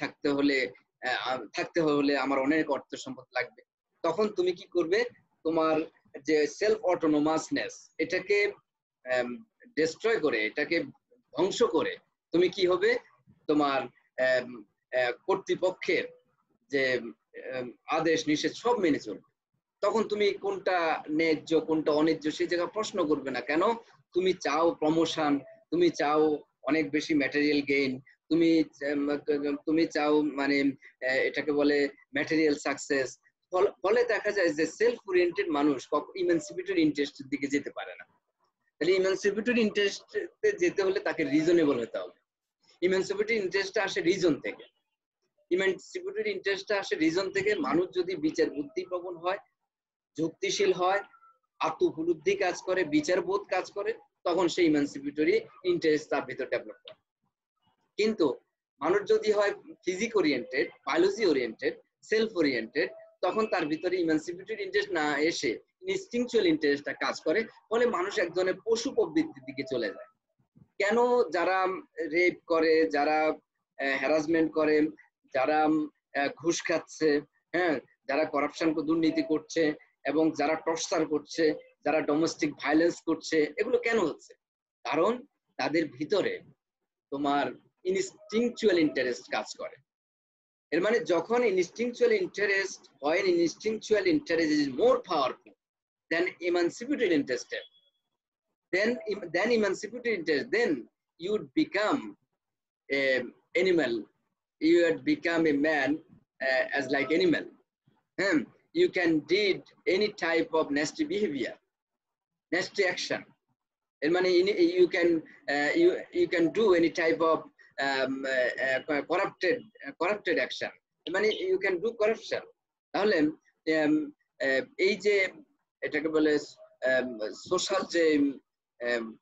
থাকতে হলে আমার অনেক অর্থ সম্পদ লাগবে। তখন তুমি কি করবে? তোমার যে সেলফ অটোনোমাসনেস এটাকে ডিস্ট্রয় করে, এটাকে ধ্বংস করে তুমি কি হবে? তোমার কর্তৃপক্ষের যে আদেশ নিষেধ সব মেনে চলবে। তখন তুমি কোনটা ন্যায্য কোনটা অন্যায্য সেই জায়গায় প্রশ্ন করবে না। কেন? তুমি চাও প্রমোশন, তুমি চাও অনেক বেশি ম্যাটেরিয়াল গেইন, তুমি চাও মানে এটাকে বলে ম্যাটেরিয়াল সাকসেস। ফলে দেখা যায় যে সেলফ ওরিয়েন্টেড মানুষ ইমানসিপিটরি ইন্টারেস্টের দিকে যেতে পারে না। তাহলে ইমানসিপিটরি ইন্টারেস্টে যেতে হলে তাকে রিজনেবল হতে হবে। ইমানসিপিটরি ইন্টারেস্টটা আসে রিজন থেকে। ইমানসিপিটরি ইন্টারেস্টটা আসে রিজন থেকে। মানুষ যদি বিচার বুদ্ধিপ্রবণ হয়, যুক্তিশীল হয়, আত্মোপলব্ধি কাজ করে, বিচারবোধ কাজ করে, তখন সেই ইমানসিপিটরি ইন্টারেস্ট তার ভিতর ডেভেলপ করে। কিন্তু মানুষ যদি হয় physic oriented, biology oriented, self oriented, তখন তার ভিতরে ইমানসিপিটরি ইন্টারেস্ট না এসে ইনস্টিংচুয়াল ইন্টারেস্টটা কাজ করে। ফলে মানুষ এক ধরনের পশু প্রবৃত্তির দিকে চলে যায়। কেন? যারা রেপ করে, যারা হ্যারাসমেন্ট করে, যারা ঘুষ খাচ্ছে, হ্যাঁ, যারা করাপশন দুর্নীতি করছে এবং যারা টর্চার করছে, যারা ডোমেস্টিক ভায়োলেন্স করছে, এগুলো কেন হচ্ছে? কারণ তাদের ভিতরে তোমার ইনস্টিংচুয়াল ইন্টারেস্ট কাজ করে। এর মানে যখন ইনস্টিংচুয়াল ইন্টারেস্ট হয়, instinctual interest is more powerful than emancipatory interest, then emancipatory interest, then you would become a animal, you would become a man as like animal. You can did any type of nasty behavior, nasty action. And you can do any type of corrupted action, মানে you can do corruption. তাহলে এই যে এটাকে বলে social যে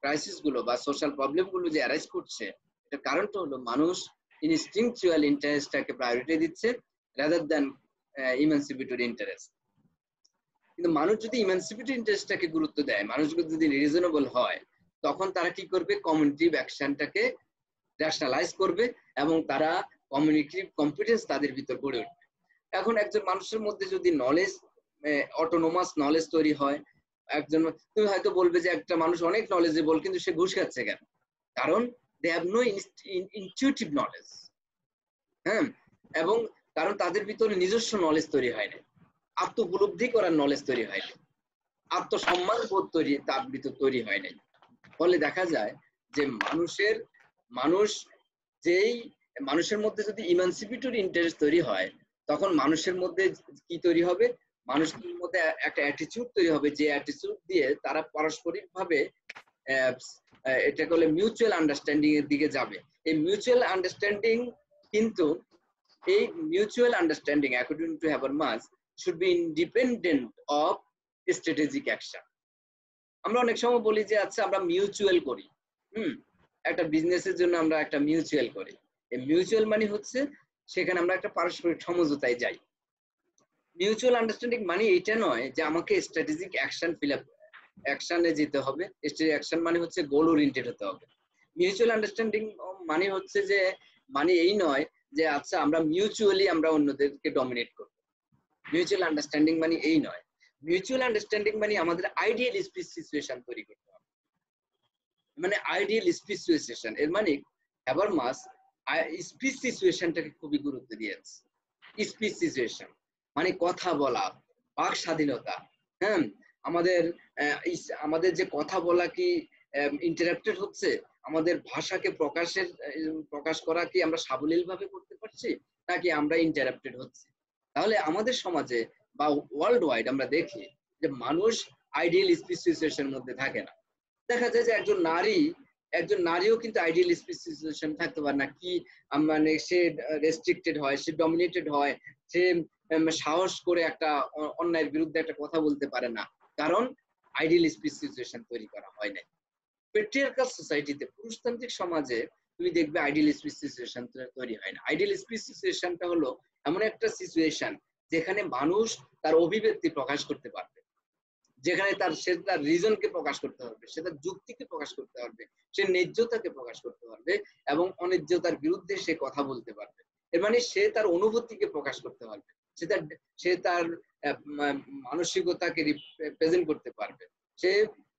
crisis গুলো বা social problem গুলো যে অ্যারাইজ করছে, এটার কারণটা হলো মানুষ ইনস্টিংচুয়াল ইন্টারেস্টটাকে প্রায়োরিটি দিচ্ছে রাদার দ্যান ইমানসিপেটরি ইন্টারেস্ট। কিন্তু মানুষ যদি ইমানসিপেটরি ইন্টারেস্টটাকে গুরুত্ব দেয়, মানুষগুলো যদি রিজনেবল হয়, তখন তারা কি করবে, কমিউনিটিভ অ্যাকশনটাকে রেশনালাইজ করবে এবং তারা কমিউনিটিভ কম্পিটেন্স তাদের ভিতর গড়ে উঠবে। এখন একজন মানুষের মধ্যে যদি নলেজ, অটোনোমাস নলেজ তৈরি হয়, একজন, তুমি হয়তো বলবে যে একটা মানুষ অনেক নলেজেবল কিন্তু সে ঘুষ খাচ্ছে কেন? কারণ they have no intuitive knowledge. হ্যাঁ, এবং কারণ তাদের ভিতরে নিজস্ব নলেজ তৈরি হয় না, আত্মোপলব্ধি করার নলেজ তৈরি হয় না, আত্মসম্মান বোধ তৈরি তার ভিতর তৈরি হয় নাই। ফলে দেখা যায় যে মানুষের মধ্যে যদি ইমানসিপেটরি ইন্টারেস্ট তৈরি হয়, তখন মানুষের মধ্যে কি তৈরি হবে, মানুষের মধ্যে একটা অ্যাটিটিউড তৈরি হবে, যে অ্যাটিটিউড দিয়ে তারা পারস্পরিক ভাবে এটা বলে মিউচুয়াল আন্ডারস্ট্যান্ডিং এর দিকে যাবে। এই মিউচুয়াল আন্ডারস্ট্যান্ডিং কিন্তু এই mutual understanding according to Habermas should be independent of strategic action. আমরা অনেক সময় বলি যে আচ্ছা আমরা মিউচুয়াল করি, একটা বিজনেসের জন্য আমরা একটা মিউচুয়াল করি। এই মিউচুয়াল মানে হচ্ছে সেখানে আমরা একটা পারস্পরিক সমঝোতায় যাই। মিউচুয়াল আন্ডারস্ট্যান্ডিং মানে এটা নয় যে আমাকে স্ট্র্যাটেজিক অ্যাকশনে যেতে হবে। স্ট্র্যাটেজিক অ্যাকশন মানে হচ্ছে গোল ওরিয়েন্টেড হতে হবে। মিউচুয়াল আন্ডারস্ট্যান্ডিং মানে হচ্ছে যে, মানে এই নয় যে আচ্ছা আমরা মিউচুয়ালি আমরা অন্যদেরকে ডমিনেট করব। মিউচুয়াল আন্ডারস্ট্যান্ডিং মানে এই নয়। মিউচুয়াল আন্ডারস্ট্যান্ডিং মানে আমাদের আইডিয়াল স্পিচ সিচুয়েশন তৈরি করতে হবে। মানে আইডিয়াল স্পিচ সিচুয়েশন এর মানে হ্যাবারমাস স্পিচ সিচুয়েশনটাকে খুবই গুরুত্ব দিয়েছে। স্পিচ সিচুয়েশন মানে কথা বলা, বাক স্বাধীনতা। হ্যাঁ, আমাদের যে কথা বলা কি ইন্টারাপ্টেড হচ্ছে, আমাদের ভাষাকে প্রকাশ করা কি আমরা সাবলীল ভাবে করতে পারছি, নাকি আমরা ইন্টারাপ্টেড হচ্ছি? তাহলে আমাদের সমাজে বা ওয়ার্ল্ড ওয়াইড আমরা দেখি যে মানুষ আইডিয়াল স্পিচ সিচুয়েশনের মধ্যে থাকে না। দেখা যায় যে একজন নারীও কিন্তু আইডিয়াল স্পিচ সিচুয়েশন থাকতে পারে না। কি মানে সে রেস্ট্রিক্টেড হয়, সে ডমিনেটেড হয়, সে সাহস করে একটা অন্যায়ের বিরুদ্ধে একটা কথা বলতে পারে না, কারণ আইডিয়াল স্পিচ সিচুয়েশন তৈরি করা হয় নাই। পেট্রিয়ার্কাল সোসাইটিতে, পুরুষতান্ত্রিক সমাজে তুমি দেখবে আইডিয়াল স্পিচ সিচুয়েশন তৈরি হয় না। আইডিয়াল স্পিচ সিচুয়েশনটা হলো এমন একটা সিচুয়েশন যেখানে মানুষ তার অভিব্যক্তি প্রকাশ করতে পারবে, যেখানে সে তার রিজনকে প্রকাশ করতে পারবে, সে তার যুক্তিকে প্রকাশ করতে পারবে, সে ন্যায্যতাকে প্রকাশ করতে পারবে এবং অন্যায্যতার বিরুদ্ধে সে কথা বলতে পারবে। এর মানে সে তার অনুভূতিকে প্রকাশ করতে পারবে, সে তার মানসিকতাকে রিপ্রেজেন্ট করতে পারবে, সে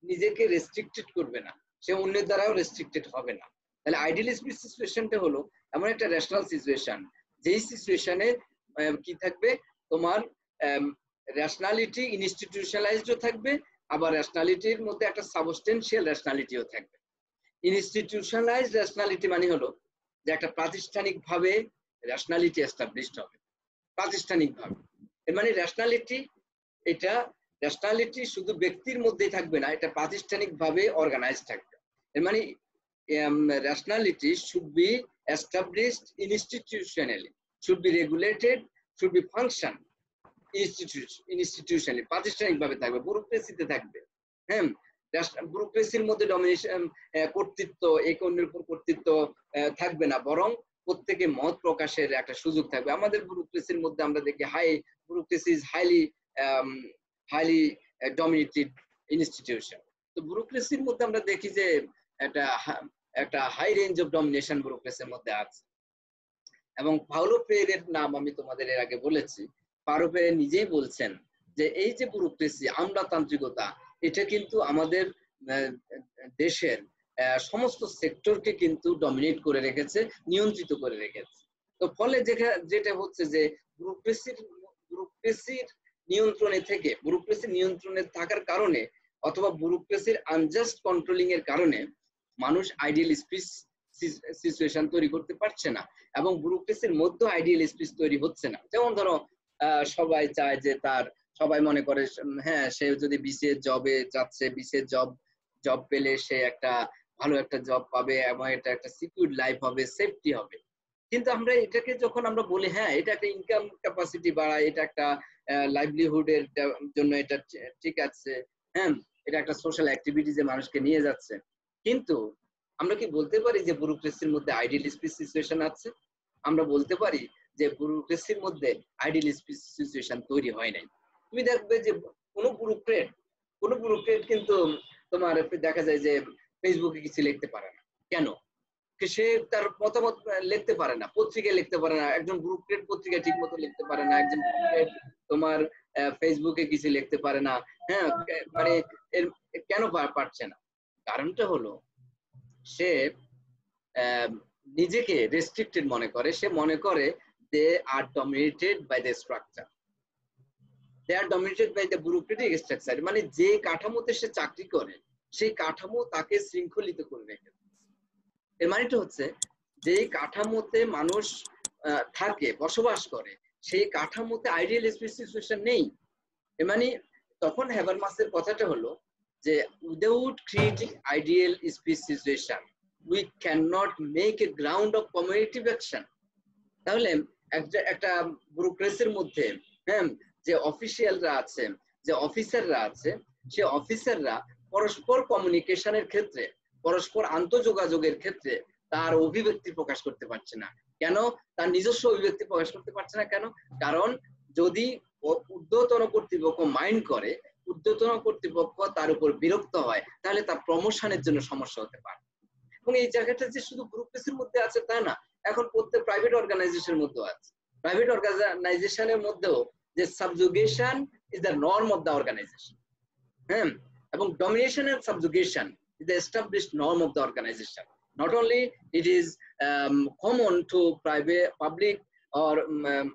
নিজেকে রেস্ট্রিক্টেড করবে না, সে অন্যের দ্বারাও রেস্ট্রিক্টেড হবে না। তাহলে আইডিয়াল স্পিচ সিচুয়েশনটা হলো এমন একটা রেশনাল সিচুয়েশন, যেই সিচুয়েশনে কি থাকবে, তোমার রেশনালিটি ইনস্টিটিউশনালাইজডও থাকবে, আবার রেশনালিটির মধ্যে একটা সাবস্টেন্সিয়াল রেশনালিটিও থাকবে। ইনস্টিটিউশনালাইজড রেশনালিটি মানে হলো যে একটা প্রাতিষ্ঠানিক ভাবে রেশনালিটি এস্টাবলিশড হবে, প্রাতিষ্ঠানিক ভাবে। এর মানে রেশনালিটি শুধু ব্যক্তির মধ্যেই থাকবে না, এটা প্রাতিষ্ঠানিক ভাবে অর্গানাইজ থাকবে। এর মানে rationality should be established institutionally, should be regulated, should be function institutionally, প্রাতিষ্ঠানিকভাবে থাকবে, ব্যুরোক্রেসিতে থাকবে। হ্যাঁ, ব্যুরোক্রেসির মধ্যে ডমিনেশন, কর্তৃত্ব, এক অন্যের উপর কর্তৃত্ব থাকবে না, বরং প্রত্যেকে মত প্রকাশের একটা সুযোগ থাকবে। আমাদের ব্যুরোক্রেসির মধ্যে আমরা দেখি bureaucracy is highly dominated institution. তো ব্যুরোক্রেসির মধ্যে আমরা দেখি যে একটা হাই রেঞ্জ অফ ডমিনেশন ব্যুরোক্রেসির মধ্যে আছে। এবং পাওলো ফ্রেইরের নাম আমি তোমাদের এর আগে বলেছি। পাওলো ফ্রেইরে নিজেই বলছেন যে এই যে ব্যুরোক্রেসি, আমলাতান্ত্রিকতা, এটা কিন্তু আমাদের দেশের সমস্ত সেক্টরকে কিন্তু ডমিনেট করে রেখেছে, নিয়ন্ত্রিত করে রেখেছে। তো ফলে যেটা হচ্ছে যে ব্যুরোক্রেসির নিয়ন্ত্রণে থাকার কারণে অথবা ব্যুরোক্রেসির আনজাস্ট কন্ট্রোলিং এর কারণে মানুষ আইডিয়াল স্পিচ সিচুয়েশন তৈরি করতে পারছে না, এবং ব্যুরোক্রেসির মধ্যে আইডিয়াল স্পিচ তৈরি হচ্ছে না। যেমন ধরো সবাই চায় যে সবাই মনে করে হ্যাঁ, সে যদি বিসিএস জবে যাচ্ছে, বিসিএস জব পেলে সে একটা ভালো একটা জব পাবে এবং এটা একটা সিকিউর লাইফ হবে, সেফটি হবে। কিন্তু আমরা এটাকে যখন আমরা বলি হ্যাঁ এটা একটা ইনকাম ক্যাপাসিটি বাড়ায়, এটা একটা লাইভলিহুডের জন্য এটা ঠিক আছে, হ্যাঁ এটা একটা সোশ্যাল অ্যাক্টিভিটিজে মানুষকে নিয়ে যাচ্ছে, কিন্তু আমরা কি বলতে পারি যে ব্যুরোক্রেসির মধ্যে আইডিয়াল স্পিচ সিচুয়েশন আছে? আমরা বলতে পারি যে ব্যুরোক্রেসির মধ্যে আইডিয়াল স্পিচ সিচুয়েশন তৈরি হয় নাই। তুমি দেখবে যে কোনো ব্যুরোক্রেট কিন্তু তোমার দেখা যায় যে ফেসবুকে কিছু লিখতে পারে না। কেন? সে তার মতামত লিখতে পারে না, পত্রিকায় লিখতে পারে না, একজন ব্যুরোক্রেট পত্রিকায় ঠিক মতো লিখতে পারে না, একজন তোমার ফেসবুকে কিছু লিখতে পারে না। হ্যাঁ মানে কেন পারছে না? কারণটা হলো সে নিজেকে রেস্ট্রিক্টেড মনে করে, সে মনে করে they are dominated by the structure, they are dominated by the bureaucratic structure. মানে যে কাঠামোতে সে চাকরি করে সেই কাঠামো তাকে শৃঙ্খলিত করে রেখে। এর মানেটা হচ্ছে যে কাঠামোতে মানুষ থাকে, বসবাস করে, সেই কাঠামোতে আইডিয়াল স্পিচ সিচুয়েশন নেই। এর মানে তখন হ্যাবারমাসের কথাটা হলো যে without creating ideal speech situation we cannot make a ground of communicative action। তাহলে একটা ব্যুরোক্রেসির মধ্যে হ্যাঁ যে অফিসিয়ালরা আছে, যে অফিসাররা আছে, সে অফিসাররা পরস্পর কমিউনিকেশনের ক্ষেত্রে, পরস্পর আন্তঃযোগাযোগের ক্ষেত্রে তার অভিব্যক্তি প্রকাশ করতে পারছে না। কেন? তার নিজস্ব অভিব্যক্তি প্রকাশ করতে পারছে না। কেন? কারণ যদি ঊর্ধ্বতন কর্তৃপক্ষ মাইন্ড করে, ঊর্ধ্বতন কর্তৃপক্ষ তার উপর বিরক্ত হয়, তাহলে তার প্রমোশনের জন্য সমস্যা হতে পারে। এবং এই জায়গাটা যে শুধু ব্যুরোক্রেসির মধ্যে আছে তা না, এখন প্রত্যেক প্রাইভেট অর্গানাইজেশনের মধ্যেও আছে। প্রাইভেট অর্গানাইজেশনের মধ্যেও যে subjugation is the norm of the organization, হ্যাঁ, এবং domination and subjugation is the established norm of the organization. Not only it is common to public or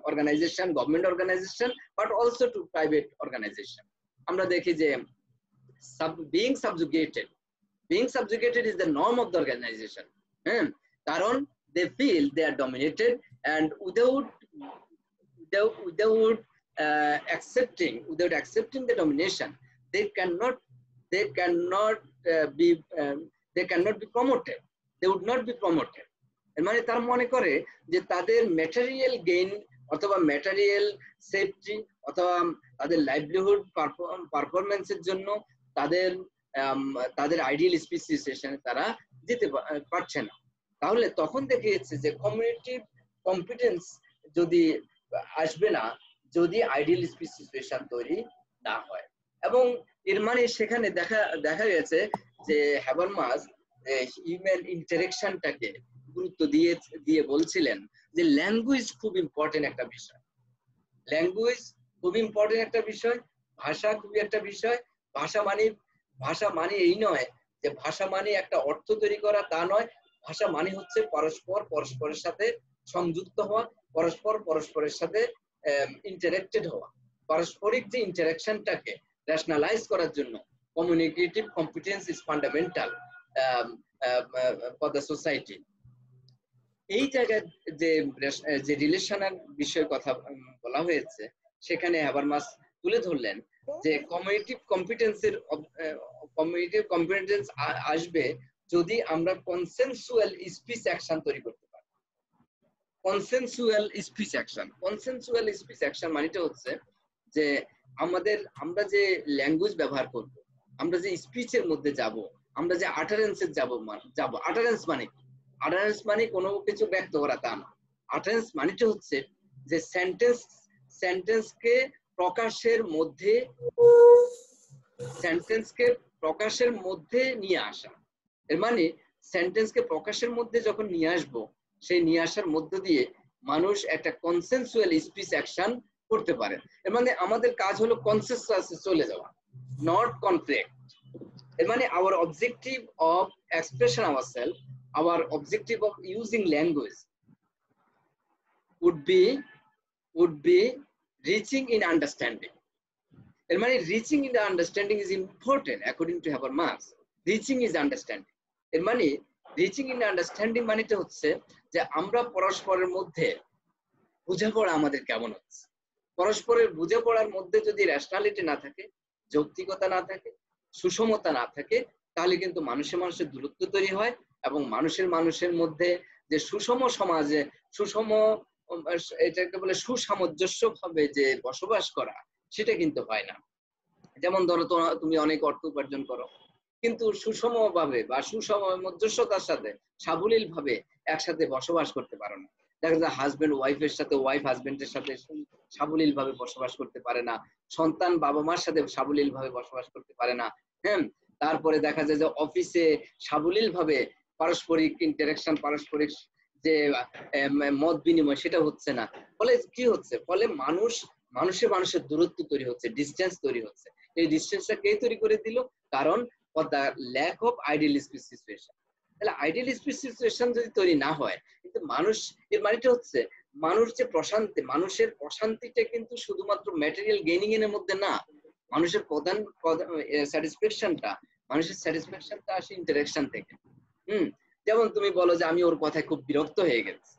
organization, government organization, but also to private organization. আমরা দেখি যে being subjugated is the norm of the organization, karon they feel they are dominated, and without accepting the domination, they cannot be promoted, they would not be promoted। মানে তার মনে করে যে তাদের material gain অথবা ম্যাটেরিয়াল সেফটি অথবা তাদের livelihood পারফরম্যান্সের জন্য তাদের আইডিয়াল স্পিচ সিচুয়েশনে তারা যেতে পারছে না। তাহলে তখন দেখা যাচ্ছে যে কমিউনিটিভ কম্পিটেন্স যদি আসবে না, যদি আইডিয়াল স্পিচ সিচুয়েশন তৈরি না হয়। এবং এর মানে সেখানে দেখা গেছে যে হ্যাবারমাস হিউম্যান ইন্টারেকশনটাকে গুরুত্ব দিয়ে বলছিলেন যে ল্যাঙ্গুয়েজ খুব ইম্পর্টেন্ট একটা বিষয়, ল্যাঙ্গুয়েজ খুব ইম্পর্টেন্ট একটা বিষয়, ভাষা খুবই একটা বিষয়। ভাষা মানে এই নয় যে ভাষা মানে একটা অর্থ তৈরি করা, তা নয়। ভাষা মানে হচ্ছে পরস্পরের সাথে সংযুক্ত হওয়া, পরস্পরের সাথে ইন্টারেক্টেড হওয়া। পারস্পরিক যে ইন্টারাকশনটাকে রেশনালাইজ করার জন্য communicative competence is fundamental for the society. এই জায়গায় যে রিলেশনাল বিষয়ের কথা বলা হয়েছে, সেখানে হ্যাবারমাস তুলে ধরলেন যে কমিউনিটিভ কম্পিটেন্স আসবে যদি আমরা কনসেনসুয়াল স্পিচ অ্যাকশন তৈরি করতে পারি। কনসেনসুয়াল স্পিচ অ্যাকশন মানেটা হচ্ছে যে আমরা যে ল্যাঙ্গুয়েজ ব্যবহার করব, আমরা যে স্পিচের মধ্যে যাব, আমরা যে আটারেন্সে যাব। আটারেন্স মানে কোনো কিছু ব্যক্ত করা তা না। আটারেন্স মানেটা হচ্ছে যে সেন্টেন্সকে প্রকাশের মধ্যে নিয়ে আসা। এর মানে সেন্টেন্সকে প্রকাশের মধ্যে যখন নিয়ে আসবো, সেই নিয়ে আসার মধ্য দিয়ে মানুষ একটা কনসেনসুয়াল স্পিচ অ্যাকশন করতে পারে। এর মানে আমাদের কাজ হলো কনসেনসাসে চলে যাওয়া, নট কনফ্লিক্ট। এর মানে our objective of expression ourselves, our objective of using language would be reaching in understanding। এর মানে reaching in the understanding is important according to Habermas. Reaching is understanding। এর মানে reaching in the understanding মানেটা হচ্ছে যে আমরা পরস্পরের মধ্যে বোঝাপড়া আমাদের কেমন হচ্ছে। পরস্পরের বোঝাপড়ার মধ্যে যদি রেশনালিটি না থাকে, যৌক্তিকতা না থাকে, সুষমতা না থাকে, তাহলে কিন্তু মানুষের মানুষের দূরত্ব তৈরি হয় এবং মানুষের মধ্যে যে সুষম সমাজে সুষম এটাকে বলে সুসামঞ্জস্য ভাবে যে বসবাস করা সেটা কিন্তু হয় না। যেমন ধরো তুমি অনেক অর্থ উপার্জন করো, কিন্তু সুষম ভাবে বা সুসামঞ্জস্যতার সাথে সাবলীল ভাবে একসাথে বসবাস করতে পারো না। দেখা যায় হাজবেন্ড ওয়াইফের সাথে, ওয়াইফ হাজবেন্ডের সাথে সাবলীল ভাবে বসবাস করতে পারে না, সন্তান বাবা মার সাথে সাবলীল ভাবে বসবাস করতে পারে না। হ্যাঁ, তারপরে দেখা যায় যে অফিসে সাবলীল ভাবে পারস্পরিক ইন্টারাকশন, পারস্পরিক যে মত বিনিময় সেটা হচ্ছে না। ফলে কি হচ্ছে, ফলে মানুষের দূরত্ব তৈরি হচ্ছে, ডিস্টেন্স তৈরি হচ্ছে। এই ডিস্টেন্সটা কে তৈরি করে দিল? কারণ for the lack of idealistic situation. তাহলে আইডিয়ালিস্টিক সিচুয়েশন যদি তৈরি না হয়, কিন্তু মানুষ, এর মানেটা হচ্ছে মানুষ যে প্রশান্তি, মানুষের প্রশান্তিটা কিন্তু শুধুমাত্র ম্যাটেরিয়াল গেইনিং এর মধ্যে না। মানুষের প্রধান স্যাটিসফ্যাকশনটা আসে ইন্টারাকশন থেকে। যেমন তুমি বলো যে আমি ওর কথায় খুব বিরক্ত হয়ে গেছি,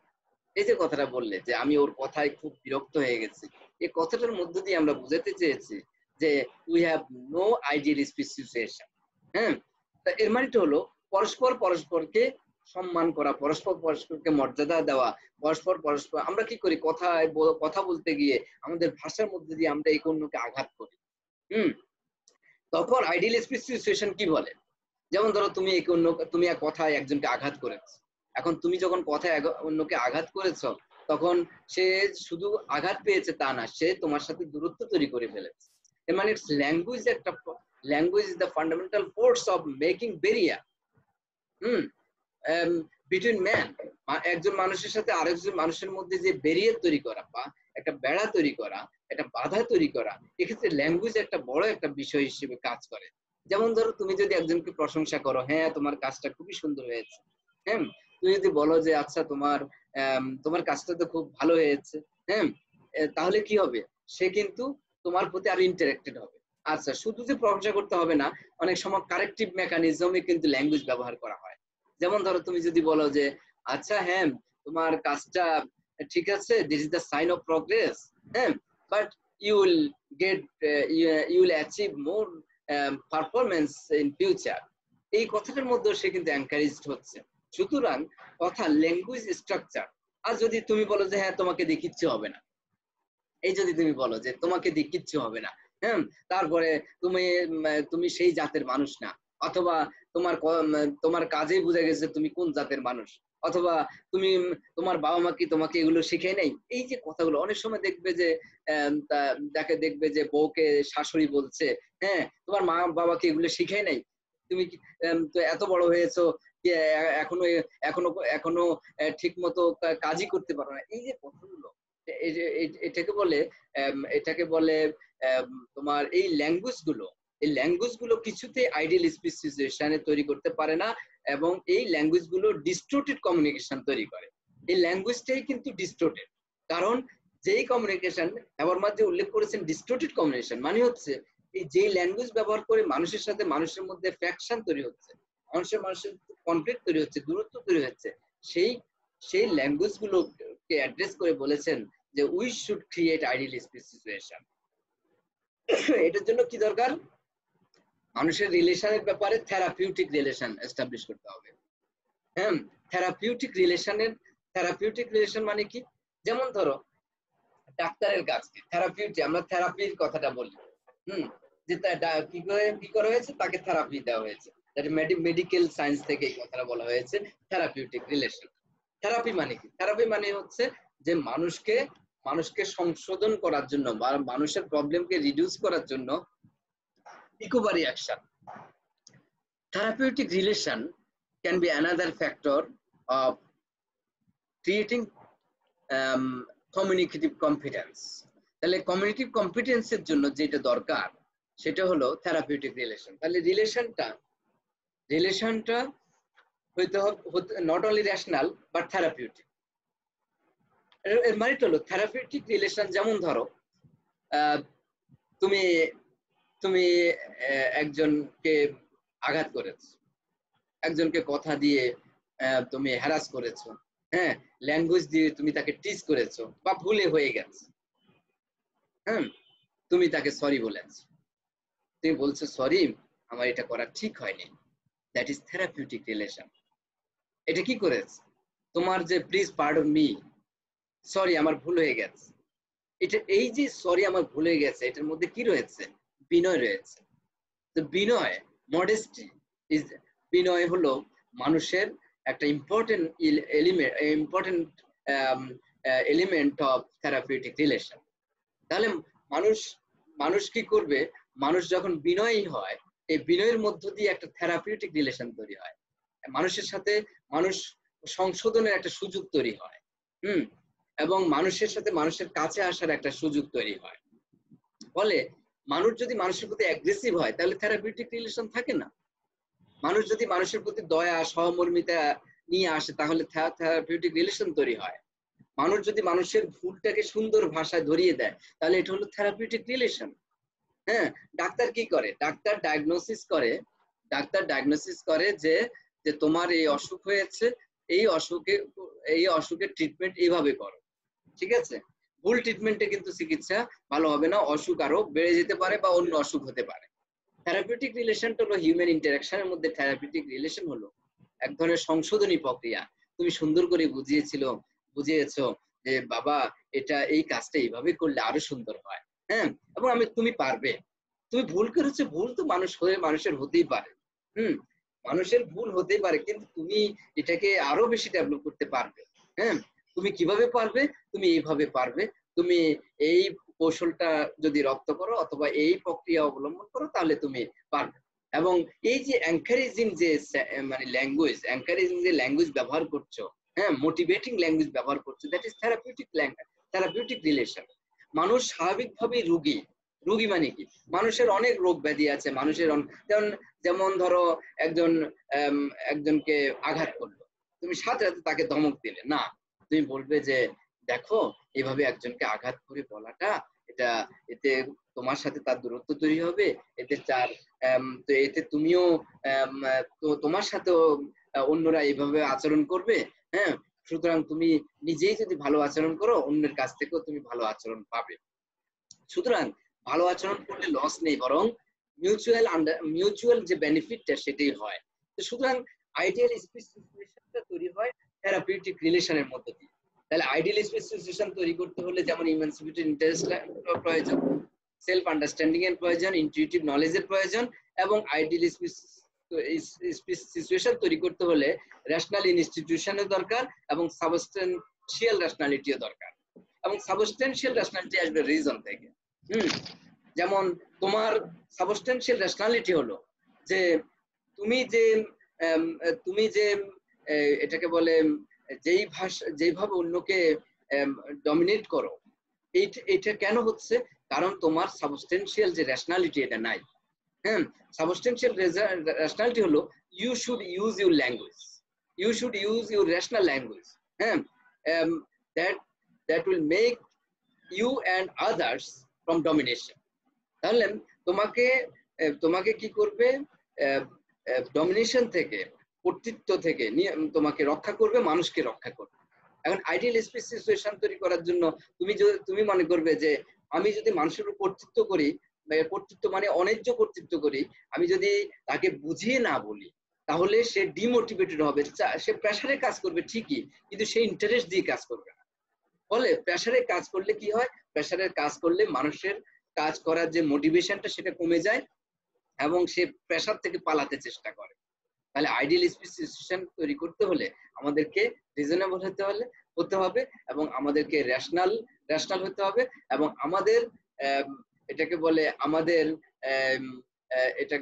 এই যে কথাটা বললে যে আমি ওর কথায় খুব বিরক্ত হয়ে গেছি, এই কথাটার মধ্য দিয়ে আমরা বুঝাতে চেয়েছি যে we have no idealistic situation. হ্যাঁ, এর মানেটা হলো পরস্পরকে সম্মান করা, পরস্পরকে মর্যাদা দেওয়া, পরস্পর আমরা কি করি, কথা বলতে গিয়ে আমাদের ভাষার মধ্যে দিয়ে আমরা একে অন্যকে আঘাত করি। তখন আইডিয়ালিস্টিক সিচুয়েশন কি বলে? যেমন ধরো তুমি এক কথায় একজনকে আঘাত করেছো। এখন তুমি যখন কথায় অন্যকে আঘাত করেছো, তখন সে শুধু আঘাত পেয়েছে তা না, সে তোমার সাথে দূরত্ব তৈরি করে ফেলেছে। মানে language is the fundamental force of making barrier between man. একজন মানুষের সাথে আরেকজন মানুষের মধ্যে যে ব্যারিয়ার তৈরি করা বা একটা বেড়া তৈরি করা, একটা বাধা তৈরি করা, এক্ষেত্রে ল্যাঙ্গুয়েজ একটা বড় একটা বিষয় হিসেবে কাজ করে। যেমন ধরো তুমি যদি একজনকে প্রশংসা করো, হ্যাঁ তোমার কাজটা খুবই সুন্দর হয়েছে, হ্যাঁ, তুমি যদি বলো যে আচ্ছা তোমার কাজটা তো খুব ভালো হয়েছে, হ্যাঁ, তাহলে কি হবে, সে কিন্তু তোমার প্রতি আরো ইন্টারেক্টেড হবে। আচ্ছা, শুধু যে প্রশংসা করতে হবে না, অনেক সময় কারেক্টিভ মেকানিজমে কিন্তু ল্যাঙ্গুয়েজ ব্যবহার করা হয়। যেমন ধরো তুমি যদি বলো যে আচ্ছা হ্যাঁ তোমার কাজটা ঠিক আছে, this is the sign of progress, হ্যাঁ, but you will achieve more performance in future. এই কথাটার মধ্যে সে কিন্তু এনকারেজড হচ্ছে। সুতরাং কথা ল্যাঙ্গুয়েজ স্ট্রাকচার। আর যদি তুমি বলো যে হ্যাঁ তোমাকে দিয়ে কিচ্ছু হবে না, এই যদি তুমি বলো যে তোমাকে দিয়ে কিচ্ছু হবে না, হ্যাঁ, তারপরে তুমি সেই জাতের মানুষ না, অথবা তোমার কাজেই বোঝা গেছে তুমি কোন জাতের মানুষ, অথবা তোমার বাবা মা কি তোমাকে এগুলো শিখে নেই, এই যে কথাগুলো অনেক সময় দেখবে যে বউকে শাশুড়ি বলছে, হ্যাঁ তোমার মা বাবাকে এগুলো শিখে নেই, তুমি তো এত বড় হয়েছো এখনো এখনো এখনো ঠিক মতো কাজই করতে পারো না। এই যে কথাগুলো, এটাকে বলে তোমার এই ল্যাঙ্গুয়েজ গুলো কিছুতে আইডিয়াল স্পিচ সিচুয়েশনে তৈরি করতে পারে না, এবং এই ল্যাঙ্গুয়েজ গুলো ডিস্টোর্টেড কমিউনিকেশন তৈরি করে। এই ল্যাঙ্গুয়েজটাই কিন্তু ডিস্টোর্টেড, কারণ যেই কমিউনিকেশন আমার মাঝে উল্লেখ করেছেন ডিস্টোর্টেড কমিউনিকেশন মানে হচ্ছে এই যে ল্যাঙ্গুয়েজ ব্যবহার করে মানুষের সাথে মানুষের মধ্যে ফ্যাকশন তৈরি হচ্ছে, মানুষের কনফ্লিক্ট তৈরি হচ্ছে, দূরত্ব তৈরি হচ্ছে, সেই ল্যাঙ্গুয়েজ গুলোকে অ্যাড্রেস করে বলেছেন যে we should create ideal speech situation. এটার জন্য কি দরকার? মানুষের রিলেশনের ব্যাপারে থেরাপিউটিক রিলেশন এস্টাবলিশ করতে হবে। হ্যাঁ, থেরাপিউটিক রিলেশন মানে কি? যেমন ধরো ডাক্তারের কাছে আমরা থেরাপির কথাটা বলি, যে কি করা হয়েছে, তাকে থেরাপি দেওয়া হয়েছে, মেডিকেল সায়েন্স থেকে এই কথাটা বলা হয়েছে থেরাপিউটিক রিলেশন। থেরাপি মানে কি? থেরাপি মানে হচ্ছে যে মানুষকে সংশোধন করার জন্য বা মানুষের প্রবলেমকে রিডিউস করার জন্য recovery action. Therapeutic relation can be another factor of creating communicative competence. তাহলে কমিউনিকেটিভ কম্পিটেন্সের জন্য যেটা দরকার সেটা হলো থেরাপিউটিক রিলেশন। তাহলে রিলেশনটা হইতে হবে not only rational but therapeutic. এর মানে হলো থেরাপিউটিক রিলেশন। যেমন ধরো তুমি একজনকে আঘাত করেছো, একজনকে কথা দিয়ে তুমি হ্যারাস করেছো, হ্যাঁ, ল্যাঙ্গুয়েজ দিয়ে তুমি তাকে টিচ করেছো, বা ভুলে হয়ে গেছে, হ্যাঁ, তুমি তাকে সরি বলেছো, তুমি বলছো সরি আমার এটা করা ঠিক হয়নি, দ্যাট ইজ থেরাপিউটিক রিলেশন। এটা কি করেছে? তোমার যে প্লিজ পার্ডন মি, সরি আমার ভুল হয়ে গেছে, এটা এই যে সরি আমার ভুল হয়ে গেছে, এটার মধ্যে কি রয়েছে? বিনয় রয়েছে। তো বিনয়, মডেস্টি ইজ, বিনয় হলো মানুষের একটা important element of therapeutic relation. তাহলে মানুষ মানুষ কি করবে? মানুষ যখন বিনয়ী হয়, এই বিনয়ের মধ্য দিয়ে একটা থেরাপিউটিক রিলেশন তৈরি হয়, মানুষের সাথে মানুষ সংশোধনের একটা সুযোগ তৈরি হয়, এবং মানুষের সাথে মানুষের কাছে আসার একটা সুযোগ তৈরি হয়। ফলে মানুষ যদি মানুষের প্রতি অ্যাগ্রেসিভ হয় তাহলে থেরাপিউটিক রিলেশন থাকে না। মানুষ যদি মানুষের প্রতি দয়া সহমর্মিতা নিয়ে আসে তাহলে থেরাপিউটিক রিলেশন তৈরি হয়। মানুষ যদি মানুষের ভুলটাকে সুন্দর ভাষায় ধরিয়ে দেয় তাহলে এটা হলো থেরাপিউটিক রিলেশন। হ্যাঁ, ডাক্তার কি করে? ডাক্তার ডায়াগনোসিস করে যে যে তোমার এই অসুখ হয়েছে, এই অসুখের ট্রিটমেন্ট এইভাবে করো, ঠিক আছে? ভুল ট্রিটমেন্টে কিন্তু চিকিৎসা ভালো হবে না, অসুখ আরো বেড়ে যেতে পারে বা অন্য অসুখ হতে পারে। থেরাপিউটিক রিলেশনটা হলো হিউম্যান ইন্টারাকশনের মধ্যে থেরাপিউটিক রিলেশন হলো এক ধরনের সংশোধনী প্রক্রিয়া। তুমি সুন্দর করে বুঝিয়েছো যে বাবা এটা এই কাজটা এইভাবে করলে আরো সুন্দর হয়, হ্যাঁ, এবং তুমি পারবে। তুমি ভুল করেছো, ভুল তো মানুষের হতেই পারে, মানুষের ভুল হতেই পারে, কিন্তু তুমি এটাকে আরো বেশি ডেভেলপ করতে পারবে। হ্যাঁ, তুমি কিভাবে পারবে? তুমি এইভাবে পারবে, তুমি এই কৌশলটা যদি রপ্ত করো অথবা এই প্রক্রিয়া অবলম্বন করো তাহলে তুমি পারবে। এবং এই যে এনকারেজিং যে ল্যাঙ্গুয়েজ ব্যবহার করছো, হ্যাঁ, মোটিভেটিং ল্যাঙ্গুয়েজ ব্যবহার করছো, দ্যাট ইজ থেরাপিউটিক রিলেশন। মানুষ স্বাভাবিকভাবেই রোগী মানে কি? মানুষের অনেক রোগ ব্যাধি আছে, মানুষের যেমন ধরো একজনকে আঘাত করলো, তুমি সাথে সাথে তাকে ধমক দিলে না, তুমি বলবে যে দেখো এভাবে একজনকে আঘাত করে বলাটা, এতে তোমার সাথে তার দূরত্ব তৈরি হবে, এতে তুমিও তোমার সাথেও অন্যরা এইভাবে আচরণ করবে। হ্যাঁ, সুতরাং তুমি নিজেই যদি ভালো আচরণ করো অন্যের কাছ থেকেও তুমি ভালো আচরণ পাবে। সুতরাং ভালো আচরণ করলে লস নেই, বরং মিউচুয়াল যে বেনিফিটটা সেটাই হয়। তো সুতরাং আইডিয়াল স্পেসিফিকেশনটা তৈরি হয় থেরাপিউটিক রিলেশনের মধ্য দিয়ে। তাহলে আইডিয়াল স্পেসিফিকেশন তৈরি করতে হলে যেমন ইমানসিপেটেড ইন্টারেস্ট প্রয়োজন, সেলফ আন্ডারস্ট্যান্ডিং এর প্রয়োজন, ইনটিউটিভ নলেজের প্রয়োজন, এবং আইডিয়াল সিচুয়েশন তৈরি করতে হলে রেশনাল ইনস্টিটিউশনের দরকার এবং সাবস্টেন্সিয়াল রেশনালিটিও দরকার। এবং সাবস্টেন্সিয়াল রেশনালিটি আসবে রিজন থেকে। যেমন তোমার সাবস্টেন্সিয়াল রেশনালিটি হলো যে তুমি যে এটাকে বলে যেইভাবে অন্যকে ডমিনেট করো, এটা কেন হচ্ছে? কারণ তোমার সাবস্টেন্সিয়াল যে রেশনালিটি এটা নাই। হ্যাঁ, সাবস্টেন্সিয়াল রেশনালিটি হলো you should use your language, you should use your rational language. হ্যাঁ, that will make you and others from domination. তাহলে তোমাকে কি করবে? ডমিনেশন থেকে, কর্তৃত্ব থেকে তোমাকে রক্ষা করবে, মানুষকে রক্ষা করবে। এখন আইডিয়াল সিচুয়েশন তৈরি করার জন্য তুমি মনে করবে যে আমি যদি মানুষের উপর কর্তৃত্ব করি, কর্তৃত্ব মানে অন্যায্য কর্তৃত্ব করি, আমি যদি তাকে বুঝিয়ে না বলি তাহলে সে ডিমোটিভেটেড হবে, সে প্রেসারে কাজ করবে ঠিকই, কিন্তু সে ইন্টারেস্ট দিয়ে কাজ করবে না। ফলে প্রেসারে কাজ করলে কি হয়? প্রেসারের কাজ করলে মানুষের কাজ করার যে মোটিভেশনটা সেটা কমে যায় এবং সে প্রেসার থেকে পালাতে চেষ্টা করে। তাহলে আইডিয়াল সিচুয়েশন তৈরি করতে হলে আমাদেরকে রিজনেবল হতে হবে এবং আমাদেরকে রেশনাল হতে হবে, এবং আমাদের এটাকে বলে আমাদের এটা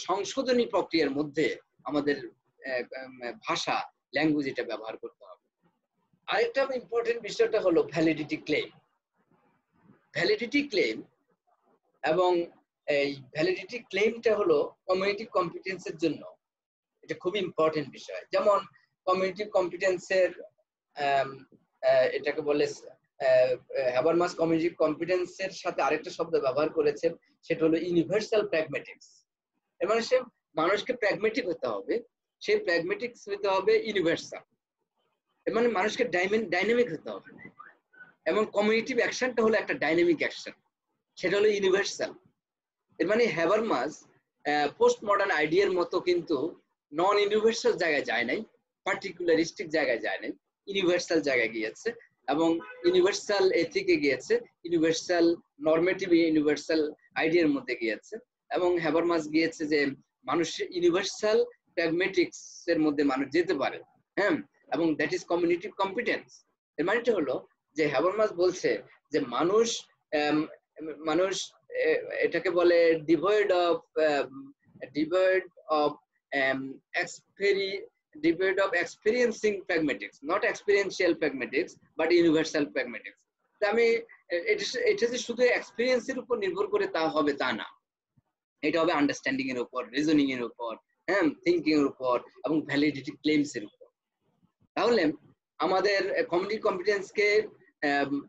সংশোধনী প্রক্রিয়ার মধ্যে আমাদের ভাষা, ল্যাঙ্গুয়েজ এটা ব্যবহার করতে হবে। আরেকটা ইম্পর্টেন্ট বিষয়টা হলো ভ্যালিডিটি ক্লেম। এবং এই ভ্যালিডিটি ক্লেমটা হলো কমিউনিটি কম্পিটেন্সের জন্য এটা খুব ইম্পর্টেন্ট বিষয়। যেমন কমিউনিটি কম্পিটেন্সের এটাকে বলে হ্যাবারমাস কমিউনিটি কম্পিটেন্সের সাথে আরেকটা শব্দ ব্যবহার করেছেন, সেটা হলো ইউনিভার্সাল প্র্যাগমেটিক্স। এর মানে সে মানুষকে প্র্যাগমেটিক হতে হবে, সেই প্র্যাগমেটিক্স হতে হবে ইউনিভার্সাল, এর মানে মানুষকে ডাইনামিক হতে হবে। এবং কমিউনিটিভ অ্যাকশনটা হলো একটা ডাইনামিক অ্যাকশন, সেটা হলো ইউনিভার্সাল। এর মানে হ্যাবারমাস পোস্ট মডার্ন আইডিয়ার মতো কিন্তু নন ইউনিভার্সাল জায়গায় যায় নাই, পার্টিকুলারিস্টিক জায়গায় যায় নাই, ইউনিভার্সাল জায়গায় গিয়েছে এবং ইউনিভার্সাল এথিকে গিয়েছে, ইউনিভার্সাল নরমেটিভ, ইউনিভার্সাল আইডিয়ার মধ্যে গিয়েছে। এবং হ্যাবারমাস গিয়েছে যে মানুষের ইউনিভার্সাল প্র্যাগমেটিক্স এর মধ্যে মানুষ যেতে পারে, হ্যাঁ, এবং দ্যাট ইজ কমিউনিটিভ কম্পিটেন্স। এর মানেটা হলো যে হ্যাবারমাস বলছে যে মানুষ মানুষ এটাকে বলে devoid of experiencing pragmatics, not experiential pragmatics but universal pragmatics. আমি এটা যে শুধু এক্সপেরিয়েন্সের উপর নির্ভর করে তা হবে তা না, এটা হবে আন্ডারস্ট্যান্ডিং এর উপর, রিজনিং এর উপর, হ্যাঁ, থিঙ্কিং এর উপর এবং ভ্যালিডিটি ক্লেমস এর উপর। তাহলে আমাদের কমিউনিটি কম্পিটেন্সকে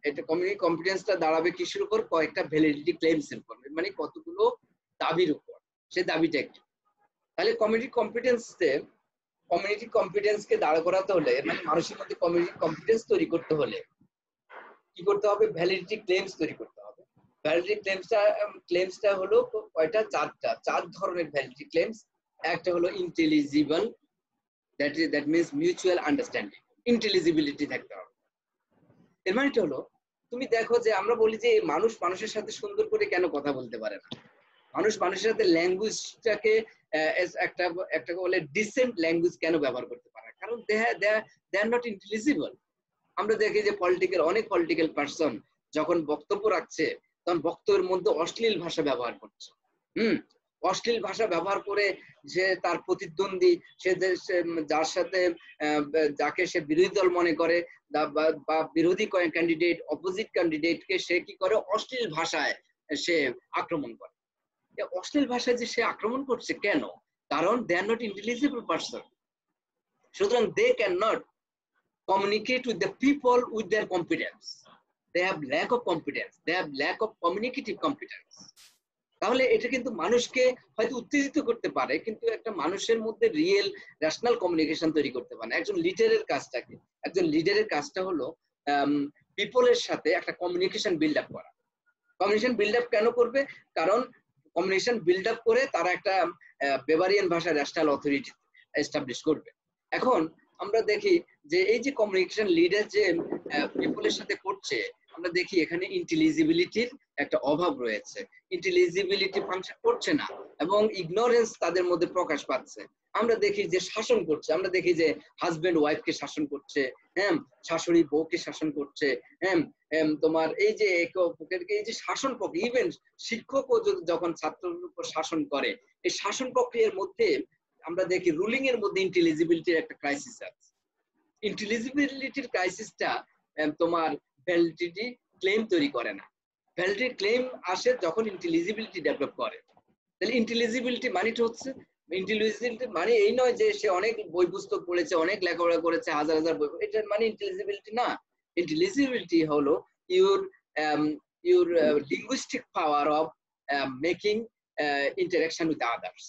এটা কমিউনিটি কম্পিটেন্সটা দাঁড়াবে কিসের উপর? কয়েকটা ভ্যালিডিটি ক্লেমস এর উপর, মানে কতগুলো দাবির উপর, সে দাবিটা একটু। তাহলে কমিউনিটি কম্পিটেন্সকে দাঁড়া করাতে হলে, মানে মানুষের মধ্যে কমিউনিটি কম্পিটেন্স তৈরি করতে হলে কি করতে হবে? ভ্যালিডিটি ক্লেমস তৈরি করতে হবে। ভ্যালিডিটি ক্লেমসটা হলো কয়টা? চার ধরনের ভ্যালিডিটি ক্লেমস। একটা হলো intelligible, that means mutual understanding, intelligibility থাকতে হবে। এর মানেটা হলো তুমি দেখো যে আমরা বলি যে মানুষ মানুষের সাথে সুন্দর করে কেন কথা বলতে পারে না, মানুষ মানুষের সাথে ল্যাঙ্গুয়েজটাকে একটা বলে ডিসেন্ট ল্যাঙ্গুয়েজ কেন ব্যবহার করতে পারে? কারণ দে আর নট ইন্টেলিজিবল। আমরা দেখি যে অনেক পলিটিক্যাল পার্সন যখন বক্তব্য রাখছে তখন বক্তব্যের মধ্যে অশ্লীল ভাষা ব্যবহার করছে, অশ্লীল ভাষা ব্যবহার করে যে তার প্রতিদ্বন্দ্বী, সে যার সাথে যাকে সে বিরোধী দল মনে করে বা বিরোধী ক্যান্ডিডেট, অপোজিট ক্যান্ডিডেটকে সে কি করে? অশ্লীল ভাষায় সে আক্রমণ করে। অশ্লীল ভাষায় যে সে আক্রমণ করছে কেন? কারণ they are not intelligible person. সুতরাং they can not communicate with the people with their competence. They have lack of competence, they have lack of communicative competence. তাহলে এটা কিন্তু মানুষকে হয়তো উত্তেজিত করতে পারে, কিন্তু একটা মানুষের মধ্যে রিয়েল ন্যাশনাল কমিউনিকেশন তৈরি করতে পারে। একজন লিডারের কাজটা হলো পিপলের সাথে একটা কমিউনিকেশন বিল্ড আপ করা। কমিউনিকেশন বিল্ড আপ কেন করবে? কারণ কমিউনিকেশন বিল্ড আপ করে তারা একটা বেভারিয়ান ভাষা ন্যাশনাল অথরিটি এস্টাবলিশ করবে। এখন আমরা দেখি যে এই যে কমিউনিকেশন লিডার যে পিপলের সাথে করছে, আমরা দেখি এখানে ইন্টেলিজিবিলিটির একটা অভাব রয়েছে, ইন্টেলিজিবিলিটি ফাংশন করছে না এবং ইগনোরেন্স তাদের মধ্যে প্রকাশ পাচ্ছে। আমরা দেখি যে শাসন করছে, আমরা দেখি যে হাজবেন্ড ওয়াইফকে শাসন করছে, হ্যাঁ, শাশুড়ি বউকে শাসন করছে, হ্যাঁ, তোমার এই যে শাসন প্রক্রিয়া, ইভেন শিক্ষকও যখন ছাত্রের উপর শাসন করে, এই শাসন প্রক্রিয়ার মধ্যে আমরা দেখি রুলিং এর মধ্যে ইন্টেলিজিবিলিটির একটা ক্রাইসিস আছে। ইন্টেলিজিবিলিটির ক্রাইসিসটা তোমার ভ্যালিডিটি ক্লেম তৈরি করে না। ভ্যালিডিটি ক্লেম আসে যখন ইন্টেলিজিবিলিটি ডেভেলপ করে। তাহলে ইন্টেলিজিবিলিটি মানেটা হচ্ছে, ইন্টেলিজিবিলিটি মানে এই নয় যে সে অনেক বই পুস্তক পড়েছে, অনেক লেখাপড়া করেছে, হাজার হাজার বই, এটা মানে ইন্টেলিজিবিলিটি না। ইন্টেলিজিবিলিটি হলো your linguistic power of making interaction with others,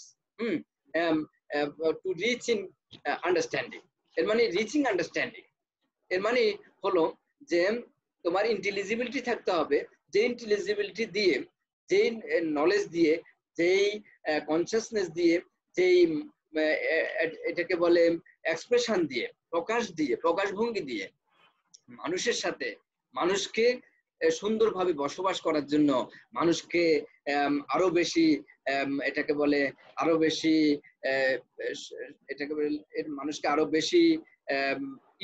to reach in understanding. এর মানে রিচিং আন্ডারস্ট্যান্ডিং, এর মানে হলো যে তোমার ইন্টেলিজিবিলিটি থাকতে হবে, যে ইন্টেলিজিবিলিটি দিয়ে, যেই নলেজ দিয়ে, যেই কনসিয়াসনেস দিয়ে, যেই এটাকে বলে এক্সপ্রেশন দিয়ে, প্রকাশভঙ্গি দিয়ে মানুষের সাথে, মানুষকে সুন্দরভাবে বসবাস করার জন্য, মানুষকে আরো বেশি এটাকে বলে আরো বেশি মানুষকে আরো বেশি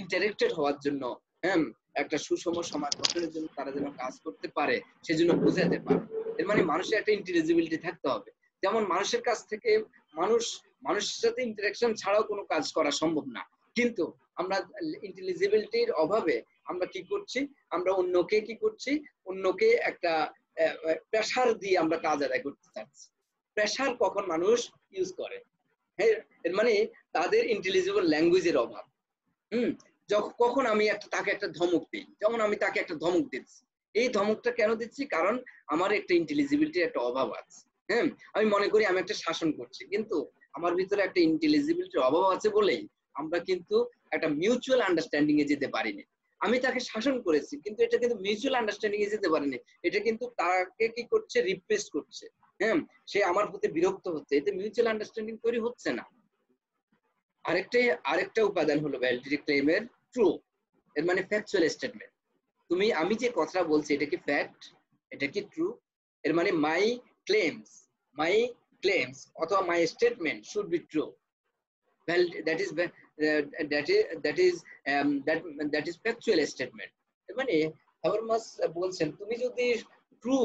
ইন্টারেক্টেড হওয়ার জন্য, হ্যাঁ, একটা সুষম সমাজ গঠনের জন্য তারা যেন কাজ করতে পারে, সেজন্য বোঝাতে পারে। এর মানে মানুষের একটা ইন্টেলিজিবিলিটি থাকতে হবে। যেমন মানুষের কাছ থেকে মানুষের সাথে ইন্টারেকশন ছাড়াও কোনো কাজ করা সম্ভব না, কিন্তু আমরা ইন্টেলিজিবিলিটির অভাবে আমরা কি করছি? আমরা অন্যকে একটা প্রেসার দিয়ে আমরা কাজ আদায় করতে চাচ্ছি। প্রেসার কখন মানুষ ইউজ করে? এর মানে তাদের ইন্টেলিজিবল ল্যাঙ্গুয়েজের অভাব। কখন আমি তাকে একটা ধমক দিই, যেমন আমি তাকে একটা ধমক দিচ্ছি, এই ধমকটা কেন দিচ্ছি? কারণ আমার একটা ইন্টেলিজিবিলিটির একটা অভাব আছে। হ্যাঁ, আমি মনে করি আমি একটা শাসন করছি, কিন্তু আমার ভিতরে একটা ইন্টেলিজিবিলিটির অভাব আছে বলেই আমরা কিন্তু একটা মিউচুয়াল আন্ডারস্ট্যান্ডিং এ যেতে পারিনি। আমি তাকে শাসন করেছি, কিন্তু এটা কিন্তু মিউচুয়াল আন্ডারস্ট্যান্ডিং এ যেতে পারেনি। এটা কিন্তু তাকে কি করছে? রিপ্রেস করছে। হ্যাঁ, সে আমার প্রতি বিরক্ত হচ্ছে, এতে মিউচুয়াল আন্ডারস্ট্যান্ডিং তৈরি হচ্ছে না। আরেকটা উপাদান হলো ভ্যালিডিটি ক্লেমের ট্রু, এর মানে ফ্যাকচুয়াল স্টেটমেন্ট। আমি যে কথাটা বলছি এটা কি ফ্যাক্ট, এটা কি ট্রু, এর মানে মাই ক্লেমস অথবা মাই statement should be true. that is that is factual statement। মানে হাবারমাস বলছেন তুমি যদি ট্রু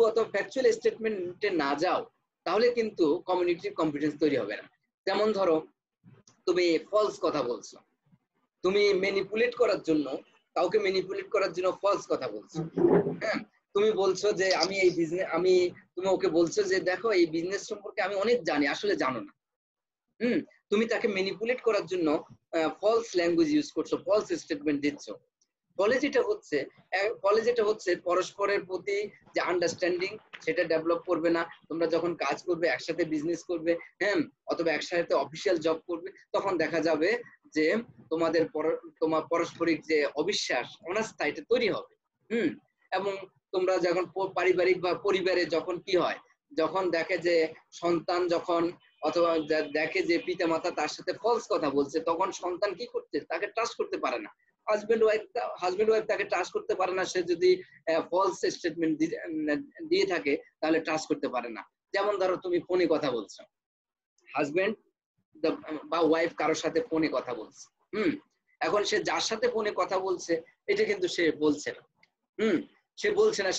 অথবা ফ্যাকচুয়াল স্টেটমেন্টে না যাও তাহলে কিন্তু কমিউনিটির কনফিডেন্স তৈরি হবে না। যেমন ধরো তুমি ফলস কথা বলছো, তুমি ম্যানিপুলেট করার জন্য কাউকে ম্যানিপুলেট করার জন্য ফলস কথা বলছো। হ্যাঁ, তুমি বলছো যে তুমি ওকে বলছো যে দেখো এই বিজনেস সম্পর্কে আমি অনেক জানি, আসলে জানো না। তুমি তাকে ম্যানিপুলেট করার জন্য ফলস ল্যাঙ্গুয়েজ ইউজ করছো, ফলস স্টেটমেন্ট দিচ্ছ। ফলে যেটা হচ্ছে পরস্পরের প্রতি যে আন্ডারস্ট্যান্ডিং সেটা ডেভেলপ করবে না। তোমরা যখন কাজ করবে, একসাথে বিজনেস করবে, হ্যাঁ, অথবা একসাথে অফিসিয়াল জব করবে, তখন দেখা যাবে যে তোমার পারস্পরিক যে অবিশ্বাস, অনাস্থা এটা তৈরি হবে। এবং তোমরা যখন পারিবারিক বা পরিবারে যখন কি হয়, যখন দেখে যে সন্তান যখন অথবা দেখে যে পিতামাতা তার সাথে ফলস কথা বলছে, তখন সন্তান কি করছে, তাকে ট্রাস্ট করতে পারে না। হাজবেন্ড ওয়াইফ তাকে ট্রাস্ট করতে পারে না। সে যদি ফলস স্টেটমেন্ট দিয়ে থাকে তাহলে ট্রাস্ট করতে পারে না। যেমন ধরো তুমি ফোনে কথা বলছো, হাজবেন্ড বা ওয়াইফ কারোর সাথে ফোনে কথা বলছে, এখন সে যার সাথে ফোনে কথা বলছে এটা কিন্তু সে বলছে না। সে বলছে না,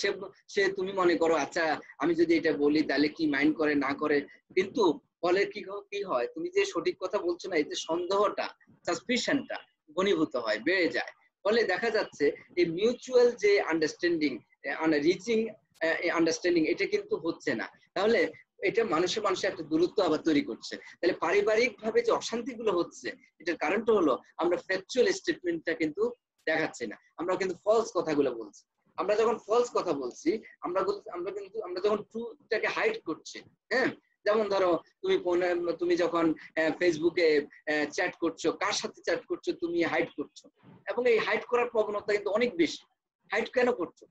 সে তুমি মনে করো আচ্ছা আমি যদি এটা বলি তাহলে কি মাইন্ড করে না করে, কিন্তু ফলে কি হয়, তুমি যে সঠিক কথা বলছো না, এতে সন্দেহটা, সাসপিশনটা ঘনীভূত হয়, বেড়ে যায়। ফলে দেখা যাচ্ছে এই মিউচুয়াল যে আন্ডারস্ট্যান্ডিং, রিচিং আন্ডারস্ট্যান্ডিং এটা কিন্তু হচ্ছে না। তাহলে এটা মানুষে একটা দূরত্ব আবার তৈরি করছে। তাহলে পারিবারিক ভাবে যে অশান্তিগুলো হচ্ছে এটার কারণটা হলো আমরা ফ্যাকচুয়াল স্টেটমেন্টটা কিন্তু দেখাচ্ছি না, আমরা কিন্তু ফলস কথাগুলো বলছি। আমরা যখন ফলস কথা বলছি, আমরা যখন ট্রুথটাকে হাইড করছি। হ্যাঁ, যেমন ধরো তুমি যখন ফেসবুকে চ্যাট করছো, কার সাথে চ্যাট করছো তুমি হাইড করছো, এবং এই হাইড করার প্রবণতা কিন্তু অনেক বেশি। হাইড কেন করছো?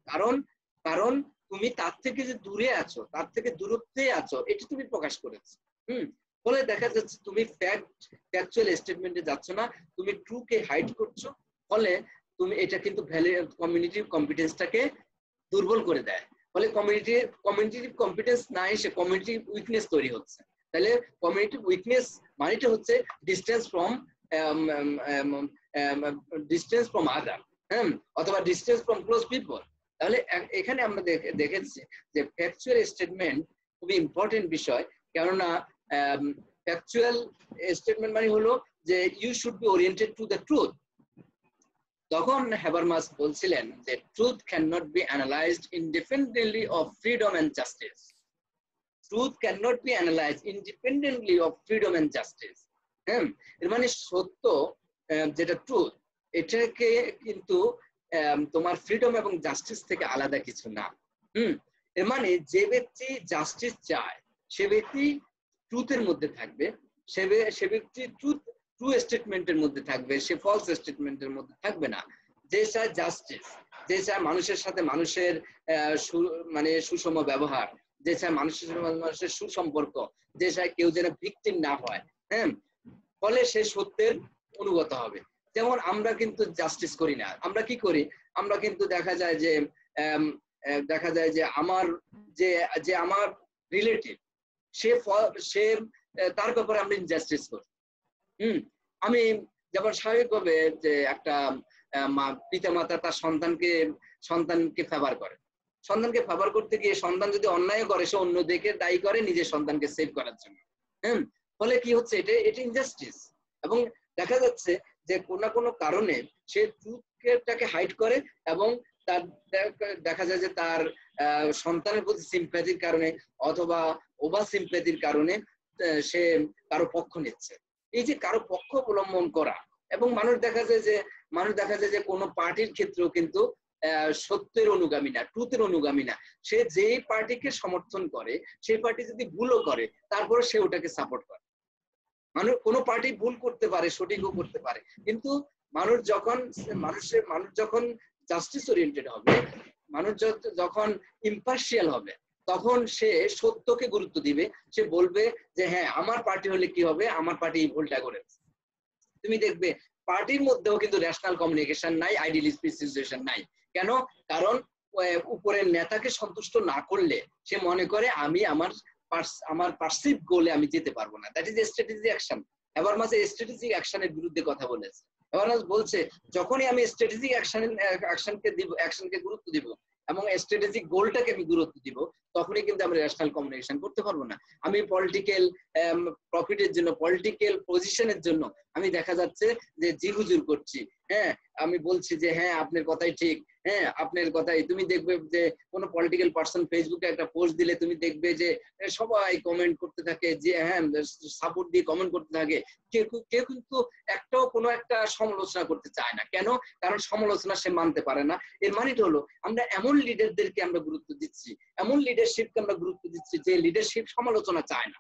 কারণ তুমি তার থেকে যে দূরে আছো, তার থেকে দূরত্বে আছো, এটা তুমি প্রকাশ করেছো। ফলে দেখা যাচ্ছে তুমি ফ্যাকচুয়াল স্টেটমেন্টে যাচ্ছ না, তুমি ট্রুকে হাইড করছো। ফলে তুমি এটা কিন্তু কমিউনিটির কম্পিটেন্সটাকে দুর্বল করে দেয়। ফলে কমিউনিটিভ কম্পিটেন্স না এসে কমিউনিটিভ উইকনেস তৈরি হচ্ছে। তাহলে কমিউনিটিভ উইকনেস মানেটা হচ্ছে ডিস্টেন্স ফ্রম আদার, অথবা ডিস্টেন্স ফ্রম ক্লোজ পিপল। তাহলে এখানে আমরা দেখেছি যে ফ্যাকচুয়াল স্টেটমেন্ট খুবই ইম্পর্টেন্ট বিষয়। কেননা ফ্যাকচুয়াল স্টেটমেন্ট মানে হলো যে you should be oriented to the truth. তখন হ্যাবারমাস বলছিলেন যে truth can not be analyzed independently of freedom and justice. Truth can not be analyzed independently of freedom and justice. এর মানে সত্য যেটা ট্রুথ, এটাকে কিন্তু তোমার ফ্রিডম এবং জাস্টিস থেকে আলাদা কিছু না। এর মানে যে ব্যক্তি জাস্টিস চায় সে ব্যক্তি ট্রুথের মধ্যে থাকবে, সে ব্যক্তি ট্রু স্টেটমেন্টের মধ্যে থাকবে, সে ফলস স্টেটমেন্টের মধ্যে থাকবে না। যে চায় জাস্টিস, যে চায় মানুষের সাথে মানুষের মানে সুষম ব্যবহার, যে চায় মানুষের সুসম্পর্ক, যে চায় কেউ যেন ভিকটিম না হয়, ফলে সে সত্যের অনুগত হবে। যেমন আমরা কিন্তু জাস্টিস করি না, আমরা কি করি, আমরা কিন্তু দেখা যায় যে আমার যে আমার রিলেটিভ, সে তার ব্যাপারে আমরা ইনজাস্টিস করি। আমি যেমন স্বাভাবিকভাবে যে একটা পিতামাতা তার সন্তানকে ফেভার করে, সন্তানকে ফেভার করতে গিয়ে সন্তান যদি অন্যায় করে সে অন্যদিকে দায়ী করে নিজের সন্তানকে সেভ করার জন্য। ফলে কি হচ্ছে, এটা ইনজাস্টিস। এবং দেখা যাচ্ছে যে কোনো কারণে সে ট্রুথটাকে হাইড করে এবং তার দেখা যায় যে তার সন্তানের প্রতি সিম্প্যাথির কারণে অথবা ওভার সিম্প্যাথির কারণে সে কারো পক্ষ নিচ্ছে। এই যে কারো পক্ষ অবলম্বন করা, এবং মানুষ দেখা যায় যে কোনো পার্টির ক্ষেত্রেও কিন্তু সত্যের অনুগামী না, ট্রুথের অনুগামী না। সে যেই পার্টিকে সমর্থন করে সেই পার্টি যদি ভুলও করে তারপরে সে ওটাকে সাপোর্ট করে। কোনো পার্টি ভুল করতে পারে, সঠিকও করতে পারে, কিন্তু মানুষ যখন জাস্টিস ওরিয়েন্টেড হবে, মানুষ যখন ইম্পার্শিয়াল হবে, তখন সে সত্যকে গুরুত্ব দিবে, সে বলবে যে হ্যাঁ আমার পার্টি হলে কি হবে, আমার পার্টি এই ভুলটা করেছে। তুমি দেখবে পার্টির মধ্যেও কিন্তু ন্যাশনাল কমিউনিকেশন নাই, আইডিয়াল স্পেসিফিকেশন নাই। কেন? কারণ উপরের নেতাকে সন্তুষ্ট না করলে সে মনে করে আমি আমার পারসিভ গোলে আমি যেতে পারবো না। That is strategic action. Habermas strategic অ্যাকশনের বিরুদ্ধে কথা বলেছে। হাবারমাস বলছে যখনই আমি স্ট্র্যাটেজিক অ্যাকশনকে গুরুত্ব দিব এবং স্ট্র্যাটেজিক গোলটাকে আমি গুরুত্ব দিব, তখনই কিন্তু আমরা ন্যাশনাল কমিউনিকেশন করতে পারবো না। আমি পলিটিক্যাল প্রফিটের জন্য, পলিটিক্যাল পজিশনের জন্য আমি দেখা যাচ্ছে যে জিহুজুর করছি। হ্যাঁ, আমি বলছি যে হ্যাঁ আপনার কথাই ঠিক, হ্যাঁ আপনার কথাই। তুমি দেখবে যে কোনো পলিটিক্যাল পার্সন ফেসবুকে একটা পোস্ট দিলে তুমি দেখবে যে সবাই কমেন্ট করতে থাকে, যে হ্যাঁ সাপোর্ট দিয়ে কমেন্ট করতে থাকে। কেউ কিন্তু একটাও কোনো একটা সমালোচনা করতে চায় না। কেন? কারণ সমালোচনা সে মানতে পারে না। এর মানেটা হলো আমরা এমন লিডারদেরকে আমরা গুরুত্ব দিচ্ছি, এমন লিডারশিপকে আমরা গুরুত্ব দিচ্ছি যে লিডারশিপ সমালোচনা চায় না।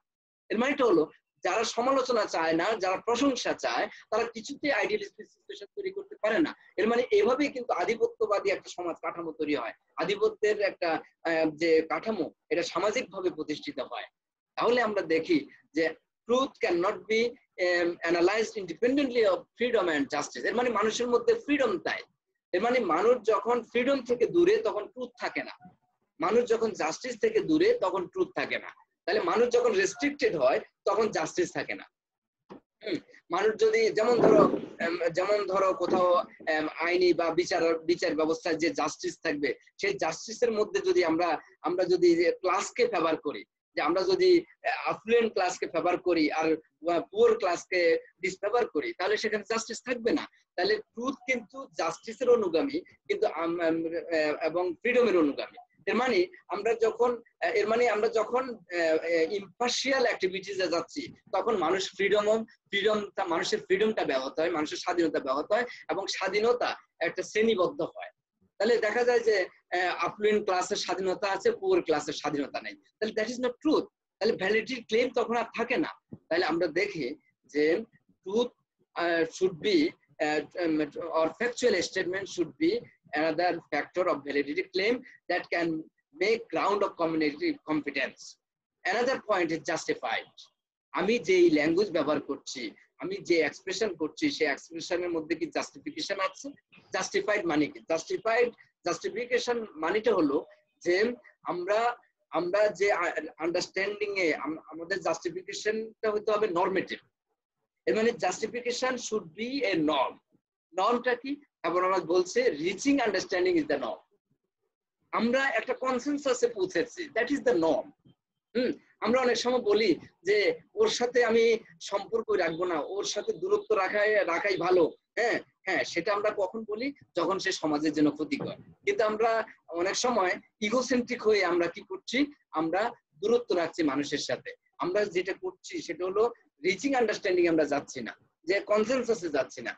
এর মানেটা হলো যারা সমালোচনা চায় না, যারা প্রশংসা চায়, তারা কিছুতেই আইডিয়াল স্পেসিফিকেশন তৈরি করতে পারে না। এর মানে এভাবেই কিন্তু আধিপত্যবাদী একটা সমাজ কাঠামো তৈরি হয়। আধিপত্যের একটা যে কাঠামো, এটা সামাজিক ভাবে প্রতিষ্ঠিত হয়। তাহলে আমরা দেখি যে truth can not be analyzed independently of freedom and justice. এর মানে মানুষের মধ্যে ফ্রিডম তাই। এর মানে মানুষ যখন ফ্রিডম থেকে দূরে তখন ট্রুথ থাকে না। মানুষ যখন জাস্টিস থেকে দূরে তখন ট্রুথ থাকে না। তাহলে মানুষ যখন রেস্ট্রিক্টেড হয় তখন জাস্টিস থাকে না। মানুষ যদি যেমন ধরো কোথাও আইনি বা বিচার ব্যবস্থায় যে জাস্টিস থাকবে, সেই জাস্টিসের মধ্যে যদি আমরা যদি ক্লাসকে ফেভার করি, যে আমরা যদি অ্যাফ্লুয়েন্ট ক্লাসকে ফেভার করি আর পুয়ার ক্লাসকে ডিসফেভার করি, তাহলে সেখানে জাস্টিস থাকবে না। তাহলে ট্রুথ কিন্তু জাস্টিসের অনুগামী, কিন্তু এবং ফ্রিডমের অনুগামী। এর মানে আমরা যখন ইম্পার্শিয়াল অ্যাক্টিভিটিসে যাচ্ছি, তখন মানুষের ফ্রিডমটা ব্যাহত হয়, মানুষের স্বাধীনতা ব্যাহত হয়, এবং স্বাধীনতা একটা শ্রেণীবদ্ধ হয়। তাহলে দেখা যায় যে আফ্লুয়েন্ট ক্লাসের স্বাধীনতা আছে, পুয়ার ক্লাসের স্বাধীনতা নেই। তাহলে দ্যাট ইজ নট ট্রুথ। তাহলে ভ্যালিডিটি ক্লেম তখন আর থাকে না। তাহলে আমরা দেখি যে truth should be or factual statement should be another factor of validity claim that can make ground of community competence. Another point is justified. আমি যে ল্যাঙ্গুয়েজ ব্যবহার করছি, আমি যে এক্সপ্রেশন করছি, সেই এক্সপ্রেশনের মধ্যে কি জাস্টিফিকেশন আছে? জাস্টিফাইড মানে কি? জাস্টিফিকেশন মানেটা হলো যে আমরা যে আন্ডারস্ট্যান্ডিং এ আমাদের জাস্টিফিকেশনটা হতে হবে নরমেটিভ। এর মানে justification should be a norm. নর্মটা কি? আবার আমরা বলছে reaching understanding is the norm. আমরা একটা কনসেনসাসে পৌঁছেছি, দ্যাট ইজ দ্য নর্ম। আমরা অনেক সময় বলি যে ওর সাথে আমি সম্পর্ক রাখবো না, ওর সাথে দূরত্ব রাখাই ভালো। হ্যাঁ, সেটা আমরা কখন বলি? যখন সে সমাজের জন্য ক্ষতিকর। কিন্তু আমরা অনেক সময় ইগোসেন্ট্রিক হয়ে আমরা কি করছি? আমরা দূরত্ব রাখছি মানুষের সাথে। আমরা যেটা করছি সেটা হলো রিচিং আন্ডারস্ট্যান্ডিং আমরা যাচ্ছি না, যে কনসেনসাসে যাচ্ছি না।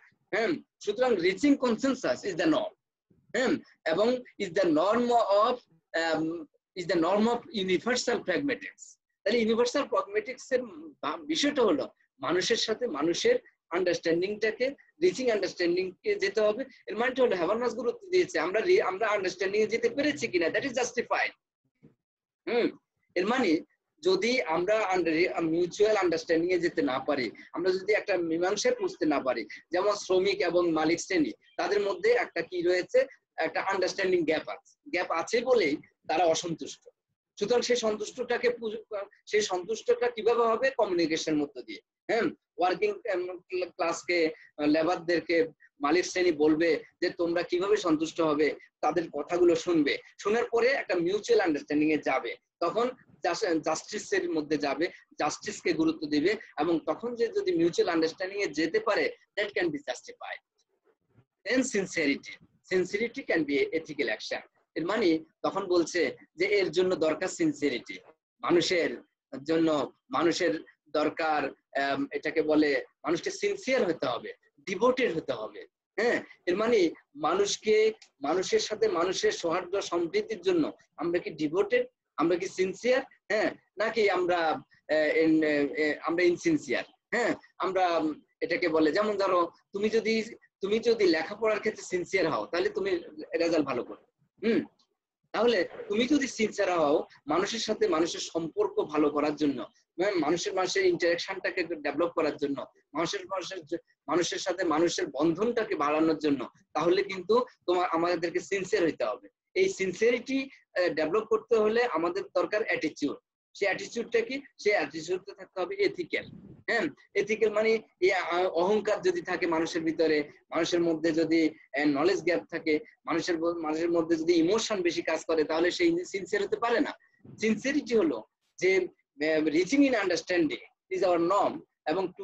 সুতরাং reaching consensus is the norm. এবং is the norm of universal pragmatics. তাহলে ইউনিভার্সাল প্র্যাগমেটিক্স এর বিষয়টা হলো মানুষের সাথে মানুষের আন্ডারস্ট্যান্ডিংটাকে, রিচিং আন্ডারস্ট্যান্ডিং কে যেতে হবে। এর মানেটা হলো হাবারমাস গুরুত্ব দিয়েছে আমরা আন্ডারস্ট্যান্ডিং এ যেতে পেরেছি কিনা, দ্যাট ইজ জাস্টিফাইড। এর মানে যদি আমরা মিউচুয়াল আন্ডারস্ট্যান্ডিং এ যেতে না পারি, আমরা যদি একটা মীমাংসায় পৌঁছতে না পারি, যেমন শ্রমিক এবং মালিক শ্রেণী, তাদের মধ্যে একটা কি রয়েছে? একটা আন্ডারস্ট্যান্ডিং গ্যাপ আছে বলেই তারা অসন্তুষ্ট। সুতরাং সেই সন্তুষ্টটা কিভাবে হবে? কমিউনিকেশন মধ্য দিয়ে। ওয়ার্কিং ক্লাসকে, লেবারদেরকে মালিক শ্রেণী বলবে যে তোমরা কিভাবে সন্তুষ্ট হবে, তাদের কথাগুলো শুনবে, শোনার পরে একটা মিউচুয়াল আন্ডারস্ট্যান্ডিং এ যাবে, তখন জাস্টিসের মধ্যে যাবে, জাস্টিসকে গুরুত্ব দিবে, এবং তখন যে যদি মিউচুয়াল আন্ডারস্ট্যান্ডিং এ যেতে পারে, that can be justified. Then sincerity can be ethical action. এর মানে তখন বলছে যে এর জন্য দরকার সিনসিয়ারিটি। মানুষের দরকার, এটাকে বলে মানুষকে সিনসিয়ার হতে হবে, ডিভোটেড হতে হবে। এর মানে মানুষের সাথে মানুষের সৌহার্দ্য সমৃদ্ধির জন্য আমরা কি ডিভোটেড, আমরা কি সিনসিয়ার, নাকি আমরা ইনসিনসিয়ার? আমরা এটাকে বলে, যেমন ধরো তুমি যদি লেখাপড়ার ক্ষেত্রে সিনসিয়ার হও, তাহলে তুমি রেজাল্ট ভালো করবে। তাহলে তুমি যদি সিনসিয়ার হও মানুষের সাথে মানুষের সম্পর্ক ভালো করার জন্য, মানুষের ইন্টারাকশনটাকে ডেভেলপ করার জন্য, মানুষের সাথে মানুষের বন্ধনটাকে বাড়ানোর জন্য, তাহলে কিন্তু আমাদেরকে সিনসিয়ার হইতে হবে। এই সিনসিয়ারিটি ডেভেলপ করতে হলে আমাদের দরকার অ্যাটিটিউড। সেই অ্যাটিটিউডটা কি? সেই অ্যাটিটিউডটা থাকতে হবে এথিক্যাল। হ্যাঁ, এথিক্যাল মানে অহংকার যদি থাকে মানুষের ভিতরে, মানুষের মধ্যে যদি নলেজ গ্যাপ থাকে, মানুষের মধ্যে যদি ইমোশন বেশি কাজ করে, তাহলে সেই সিনসিয়ার হতে পারে না। সিনসিয়ারিটি হলো যে reaching in understanding is our norm, এবং to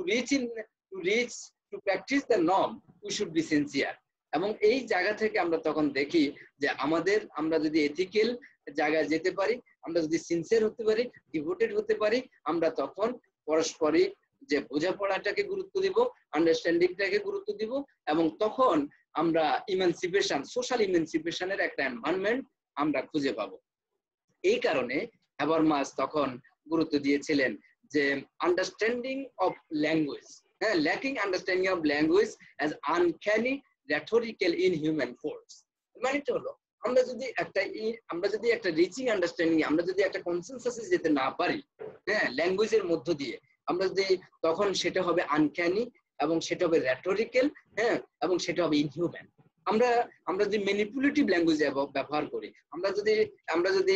practice the norm we should be sincere. এবং এই জায়গা থেকে আমরা তখন দেখি যে আমরা যদি এথিক্যাল জায়গায় যেতে পারি, আমরা যদি সিনসিয়ার হতে পারি, ডিভোটেড হতে পারি, আমরা তখন পারস্পরিক যে বোঝাপড়াটাকে গুরুত্ব দিব, আন্ডারস্ট্যান্ডিংটাকে গুরুত্ব দিব, এবং তখন আমরা ইমানসিপেশন, সোশ্যাল ইমানসিপেশনের একটা এনভায়রনমেন্ট আমরা খুঁজে পাবো। এই কারণে হ্যাবারমাস তখন গুরুত্ব দিয়েছিলেন যে আন্ডারস্ট্যান্ডিং অফ ল্যাঙ্গুয়েজ, হ্যাঁ, lacking understanding of language as uncanny rhetorical inhuman force। মানেটা হলো আমরা যদি একটা রিচিং আন্ডারস্ট্যান্ডিং, আমরা যদি একটা কনসেনসাসে যেতে না পারি, হ্যাঁ, ল্যাঙ্গুয়েজের মধ্য দিয়ে, আমরা যদি তখন সেটা হবে আনক্যানি, এবং সেটা হবে rhetorical, হ্যাঁ, এবং সেটা হবে ইনহিউম্যান। আমরা যদি ম্যানিপুলেটিভ ল্যাঙ্গুয়েজ ব্যবহার করি, আমরা যদি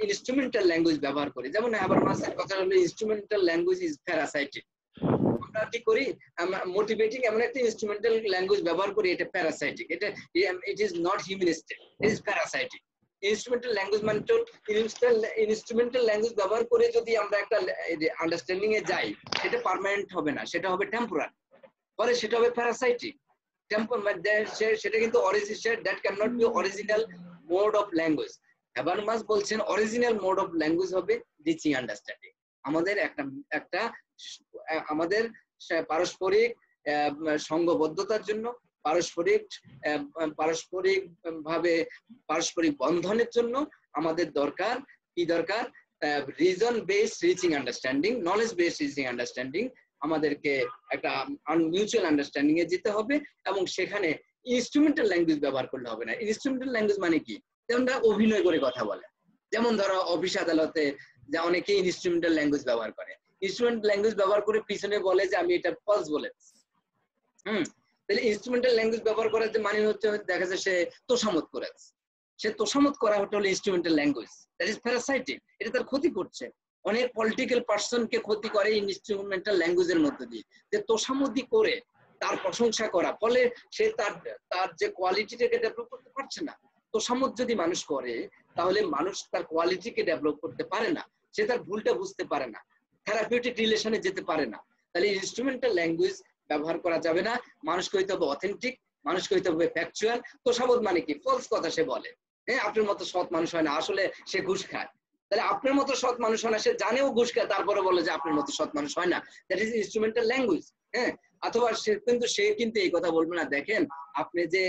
ইনস্ট্রুমেন্টাল ল্যাঙ্গুয়েজ ব্যবহার করি, যেমন হ্যাবারমাসের কথা হলো ইনস্ট্রুমেন্টাল ল্যাঙ্গুয়েজ ইজ প্যারাসাইটিক। আমরা কি করি? মোটিভেটিং এমন একটা ইনস্ট্রুমেন্টাল ল্যাঙ্গুয়েজ ব্যবহার করি, এটা parasitic, it is not humanistic, it is parasitic. Instrumental language মানে ইনস্ট্রুমেন্টাল ল্যাঙ্গুয়েজ ব্যবহার করে যদি আমরা একটা আন্ডারস্ট্যান্ডিং এ যাই, সেটা পার্মানেন্ট হবে না, সেটা হবে টেম্পোরারি, পরে সেটা হবে প্যারাসাইটিক। সেটা কিন্তু that can not be original mode of language. Habermas বলছেন অরিজিনাল মোড অফ ল্যাঙ্গুয়েজ হবে রিচিং আন্ডারস্ট্যান্ডিং। আমাদের পারস্পরিক সঙ্গবদ্ধতার জন্য, পারস্পরিক বন্ধনের জন্য আমাদের দরকার reason based reaching understanding, knowledge based reaching understanding. আমাদেরকে একটা মিউচুয়াল আন্ডারস্ট্যান্ডিং এ যেতে হবে, এবং সেখানে ইনস্ট্রুমেন্টাল ল্যাঙ্গুয়েজ ব্যবহার করলে হবে না। ইনস্ট্রুমেন্টাল ল্যাঙ্গুয়েজ মানে কি? যেমন অভিনয় করে কথা বলে, যেমন ধরো অফিস আদালতে যে অনেকেই ইনস্ট্রুমেন্টাল ল্যাঙ্গুয়েজ ব্যবহার করে, ইনস্ট্রুমেন্টাল ল্যাঙ্গুয়েজ ব্যবহার করে পিছনে বলে যে আমি এটা ফলস বলেছি। তাহলে ইনস্ট্রুমেন্টাল ল্যাঙ্গুয়েজ ব্যবহার করার যে মানে হচ্ছে, দেখা যায় সে তোষামত করেছে, সে তোষামত করা হলো instrumental language, that is parasitic. এটা তার ক্ষতি করছে। অনেক পলিটিক্যাল পার্সনকে ক্ষতি করে ইনস্ট্রুমেন্টাল ল্যাঙ্গুয়েজের মধ্যে দিয়ে, যে তোষামতি করে তার প্রশংসা করা, ফলে সে তার যে কোয়ালিটিটাকে ডেভেলপ করতে পারছে না। তোষামত যদি মানুষ করে, তাহলে মানুষ তার কোয়ালিটিকে ডেভেলপ করতে পারে না, সে তার ভুলটা বুঝতে পারে না, থেরাপিউটিক রিলেশনে যেতে পারে না। তাহলে ইনস্ট্রুমেন্টাল ল্যাঙ্গুয়েজ ব্যবহার করা যাবে না। মানুষকে হইতে হবে অথেন্টিক, মানুষকে হইতে হবে ফ্যাকচুয়াল। তোষামত মানে কি? ফলস কথা সে বলে, হ্যাঁ, আপনার মতো সৎ মানুষ হয় না, আসলে সে ঘুষ খায়। তাহলে আপনার মতো সৎ মানুষ হয় না, সে জানেও ঘুষ খায়, তারপরে বলে যে আপনার মতো সৎ মানুষ হয় না, দ্যাট ইজ ইনস্ট্রুমেন্টাল ল্যাঙ্গুয়েজ। হ্যাঁ, অথবা সে কিন্তু এই কথা বলবে না, দেখেন আপনি যে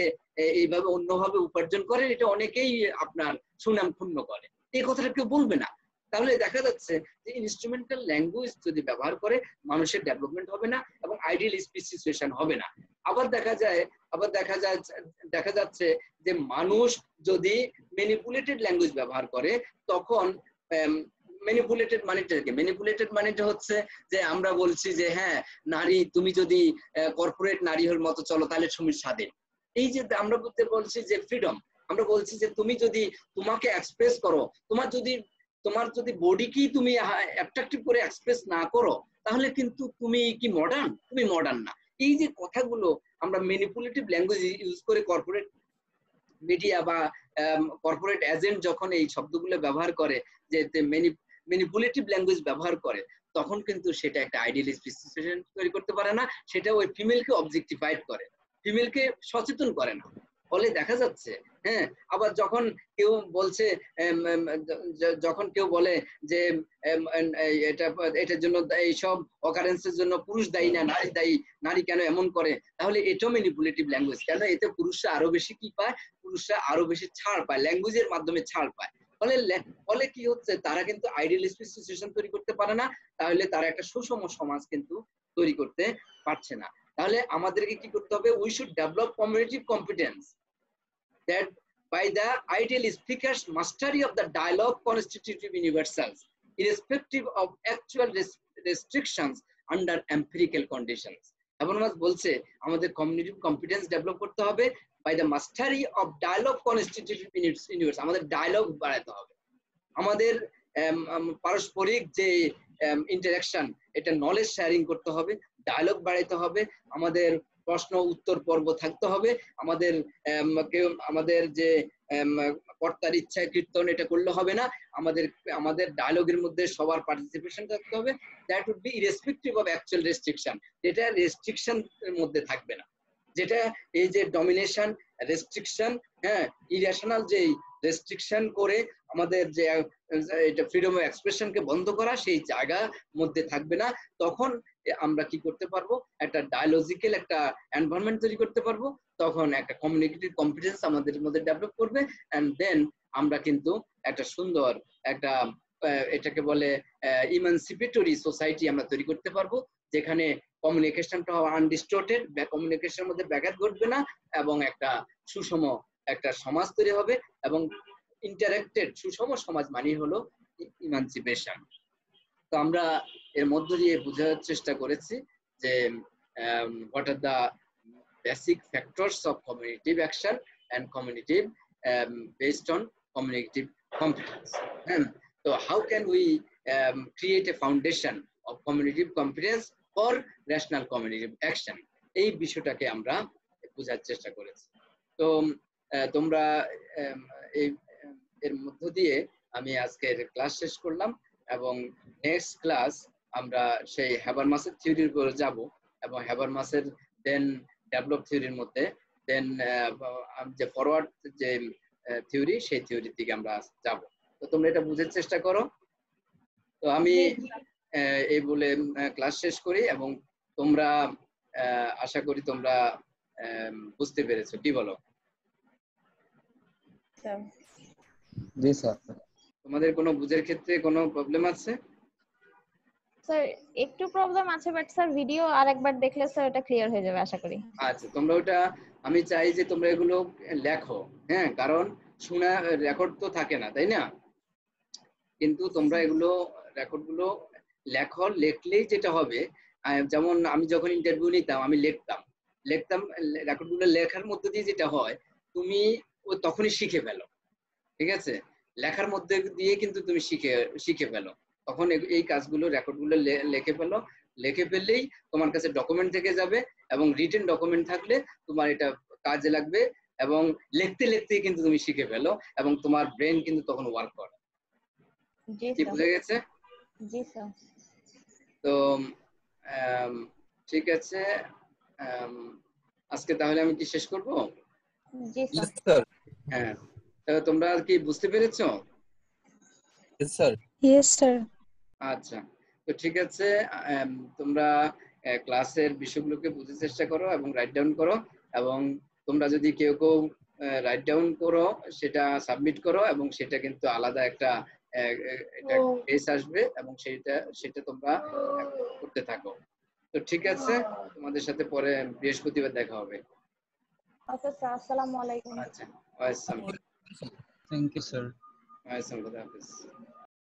এইভাবে অন্যভাবে উপার্জন করেন, এটা অনেকেই আপনার সুনাম ক্ষুণ্ণ করে, এই কথাটা কেউ বলবে না। তাহলে দেখা যাচ্ছে যে ইনস্ট্রুমেন্টাল ল্যাঙ্গুয়েজ যদি ব্যবহার করে, মানুষের ডেভেলপমেন্ট হবে না, এবং আইডিয়াল স্পিচ সিচুয়েশন হবে না। আবার দেখা যাচ্ছে যে মানুষ যদি ম্যানিপুলেটেড ল্যাঙ্গুয়েজ ব্যবহার করে, তখন ম্যানিপুলেটেড মানেটা হচ্ছে যে আমরা বলছি যে হ্যাঁ, নারী তুমি যদি কর্পোরেট নারীর মতো চলো, তাহলে তুমি স্বাধীন। এই যে আমরা বলছি যে ফ্রিডম, আমরা বলছি যে তুমি যদি তোমাকে এক্সপ্রেস করো, তোমার যদি বডিকেই তুমি অ্যাট্রাকটিভ করে এক্সপ্রেস না করো, তাহলে কিন্তু তুমি কি মডার্ন? তুমি মডার্ন না। এই যে কথাগুলো আমরা ম্যানিপুলেটিভ ল্যাঙ্গুয়েজ ইউজ করে, কর্পোরেট মিডিয়া বা কর্পোরেট এজেন্ট যখন এই শব্দগুলো ব্যবহার করে, যে ম্যানিপুলেটিভ ল্যাঙ্গুয়েজ ব্যবহার করে, তখন কিন্তু সেটা একটা আইডিয়াল স্পিসিফিকেশন তৈরি করতে পারে না, সেটা ওই ফিমেলকে অবজেক্টিফাইড করে, ফিমেলকে সচেতন করে না। ফলে দেখা যাচ্ছে, হ্যাঁ, আবার যখন কেউ বলে যে এটার জন্য, এইসব অকারেন্সের জন্য পুরুষ দায়ী না, নারী দায়ী, নারী কেন এমন করে, তাহলে এটাও ম্যানিপুলেটিভ ল্যাঙ্গুয়েজ। কেন? এতে পুরুষরা আরো বেশি কি পায়? পুরুষরা আরো বেশি ছাড় পায়, ল্যাঙ্গুয়েজের মাধ্যমে ছাড় পায়। ফলে কি হচ্ছে, তারা কিন্তু আইডিয়াল সিচুয়েশন তৈরি করতে পারে না, তাহলে তারা একটা সুষম সমাজ কিন্তু তৈরি করতে পারছে না। তাহলে আমাদেরকে কি করতে হবে? We should develop communicative competence, that by the ideal speaker's mastery of the dialogue constitutive universals, irrespective of actual restrictions under empirical conditions. Habermas বলছে আমাদের কমিউনিটিভ কম্পিটেন্স ডেভেলপ করতে হবে by the mastery of dialogue constitutive universe, আমাদের dialogue বাড়াতে হবে, আমাদের পারস্পরিক যে ইন্টারাকশন এটা নলেজ শেয়ারিং করতে হবে, ডায়লগ বাড়াইতে হবে, আমাদের প্রশ্ন উত্তর পর্ব থাকতে হবে, আমাদের যে কর্তার ইচ্ছায় কীর্তন এটা করলে হবে না, আমাদের ডায়লগের মধ্যে সবার পার্টিসিপেশন থাকতে হবে, that would be irrespective of actual restriction, যেটা রেস্ট্রিকশন এর মধ্যে থাকবে না, যেটা এই যে ডমিনেশন রেস্ট্রিকশন, হ্যাঁ ইরেশনাল যে রেস্ট্রিকশন করে আমাদের যে এটা ফ্রিডম অফ এক্সপ্রেশনকে বন্ধ করা সেই জায়গার মধ্যে থাকবে না, তখন আমরা কি করতে পারবো, একটা ডায়ালজিক্যাল একটা এনভায়রনমেন্ট তৈরি করতে পারবো, তখন একটা কমিউনিকেটিভ কম্পিটেন্স আমাদের মধ্যে ডেভেলপ করবে, এন্ড দেন আমরা কিন্তু একটা সুন্দর একটা এটাকে বলে ইমানসিপেটরি সোসাইটি আমরা তৈরি করতে পারবো, যেখানে কমিউনিকেশনটা আনডিস্টর্টেড, কমিউনিকেশনের মধ্যে ব্যাঘাত ঘটবে না, এবং একটা সুষম একটা সমাজ তৈরি হবে, এবং ইন্টারেক্টেড সুষম সমাজ মানে হলো ইমানসিপেশন। তো আমরা এর মধ্য দিয়ে বোঝার চেষ্টা করেছি যে what are the basic factors of communicative action and communicative based on communicative competence. So how can we create a foundation of communicative competence for rational communicative action, এই বিষয়টাকে আমরা বোঝার চেষ্টা করেছি। তো তোমরা এর মধ্য দিয়ে আমি আজকের ক্লাস শেষ করলাম, এবং নেক্সট ক্লাস আমরা সেই হ্যাবারমাসের থিওরির উপরে যাব, এবং হ্যাবারমাসের দেন ডেভেলপ থিওরির মধ্যে দেন যে ফরওয়ার্ড যে থিওরি সেই থিওরির দিকে আমরা যাব। তো তোমরা এটা বুঝার চেষ্টা করো। তো আমি এই বলে ক্লাস শেষ করি, এবং তোমরা আশা করি তোমরা বুঝতে পেরেছো, কি বলো?
জি স্যার।
তোমাদের কোনো বুঝার ক্ষেত্রে কোনো প্রবলেম আছে?
স্যার একটু প্রবলেম আছে, বাট স্যার ভিডিও আরেকবার দেখলে স্যার এটা ক্লিয়ার হয়ে যাবে আশা করি।
আচ্ছা, তোমরা ওটা আমি চাই যে তোমরা এগুলো লেখো, হ্যাঁ, কারণ শোনা রেকর্ড তো থাকে না, তাই না? কিন্তু তোমরা এগুলো রেকর্ডগুলো লেখো, লিখলেই যেটা হবে, যেমন আমি যখন ইন্টারভিউ নিতাম আমি লিখতাম রেকর্ডগুলো লেখার মধ্যে দিয়ে যেটা হয়, তুমি তখনই শিখে ফেলো, ঠিক আছে? লেখার মধ্যে দিয়ে কিন্তু তুমি শিখে ফেলো, তখন এই কাজগুলো রেকর্ডগুলো লিখে ফেললেই তোমার কাছে ডকুমেন্ট থেকে যাবে, এবং রিটেন ডকুমেন্ট থাকলে তোমার এটা কাজে লাগবে, এবং লিখতে লিখতেই কিন্তু তুমি শিখে ফেলো, এবং তোমার ব্রেন কিন্তু তখন ওয়ার্ক করে। কি বুঝে গেছে?
জি স্যার।
তো ঠিক আছে, আজকে তাহলে আমি কি শেষ করব?
জি স্যার।
হ্যাঁ, তাহলে তোমরা কি বুঝতে পেরেছো?
স্যার।
Yes sir.
আচ্ছা, তো ঠিক আছে, তোমরা ক্লাসের বিষয়গুলোকে বুঝার চেষ্টা করো এবং রাইট ডাউন করো, এবং তোমরা যদি কেউ রাইট ডাউন করো সেটা সাবমিট করো, এবং সেটা কিন্তু আলাদা একটা পেজ আসবে, এবং সেটা তোমরা করতে থাকো। তো ঠিক আছে, তোমাদের সাথে পরে বৃহস্পতিবার দেখা হবে।
আচ্ছা স্যার, আসসালামু আলাইকুম।
আচ্ছা, ওয়ালাইকুম আসসালাম।
Thank you sir.
ওয়ালাইকুম আসসালাম।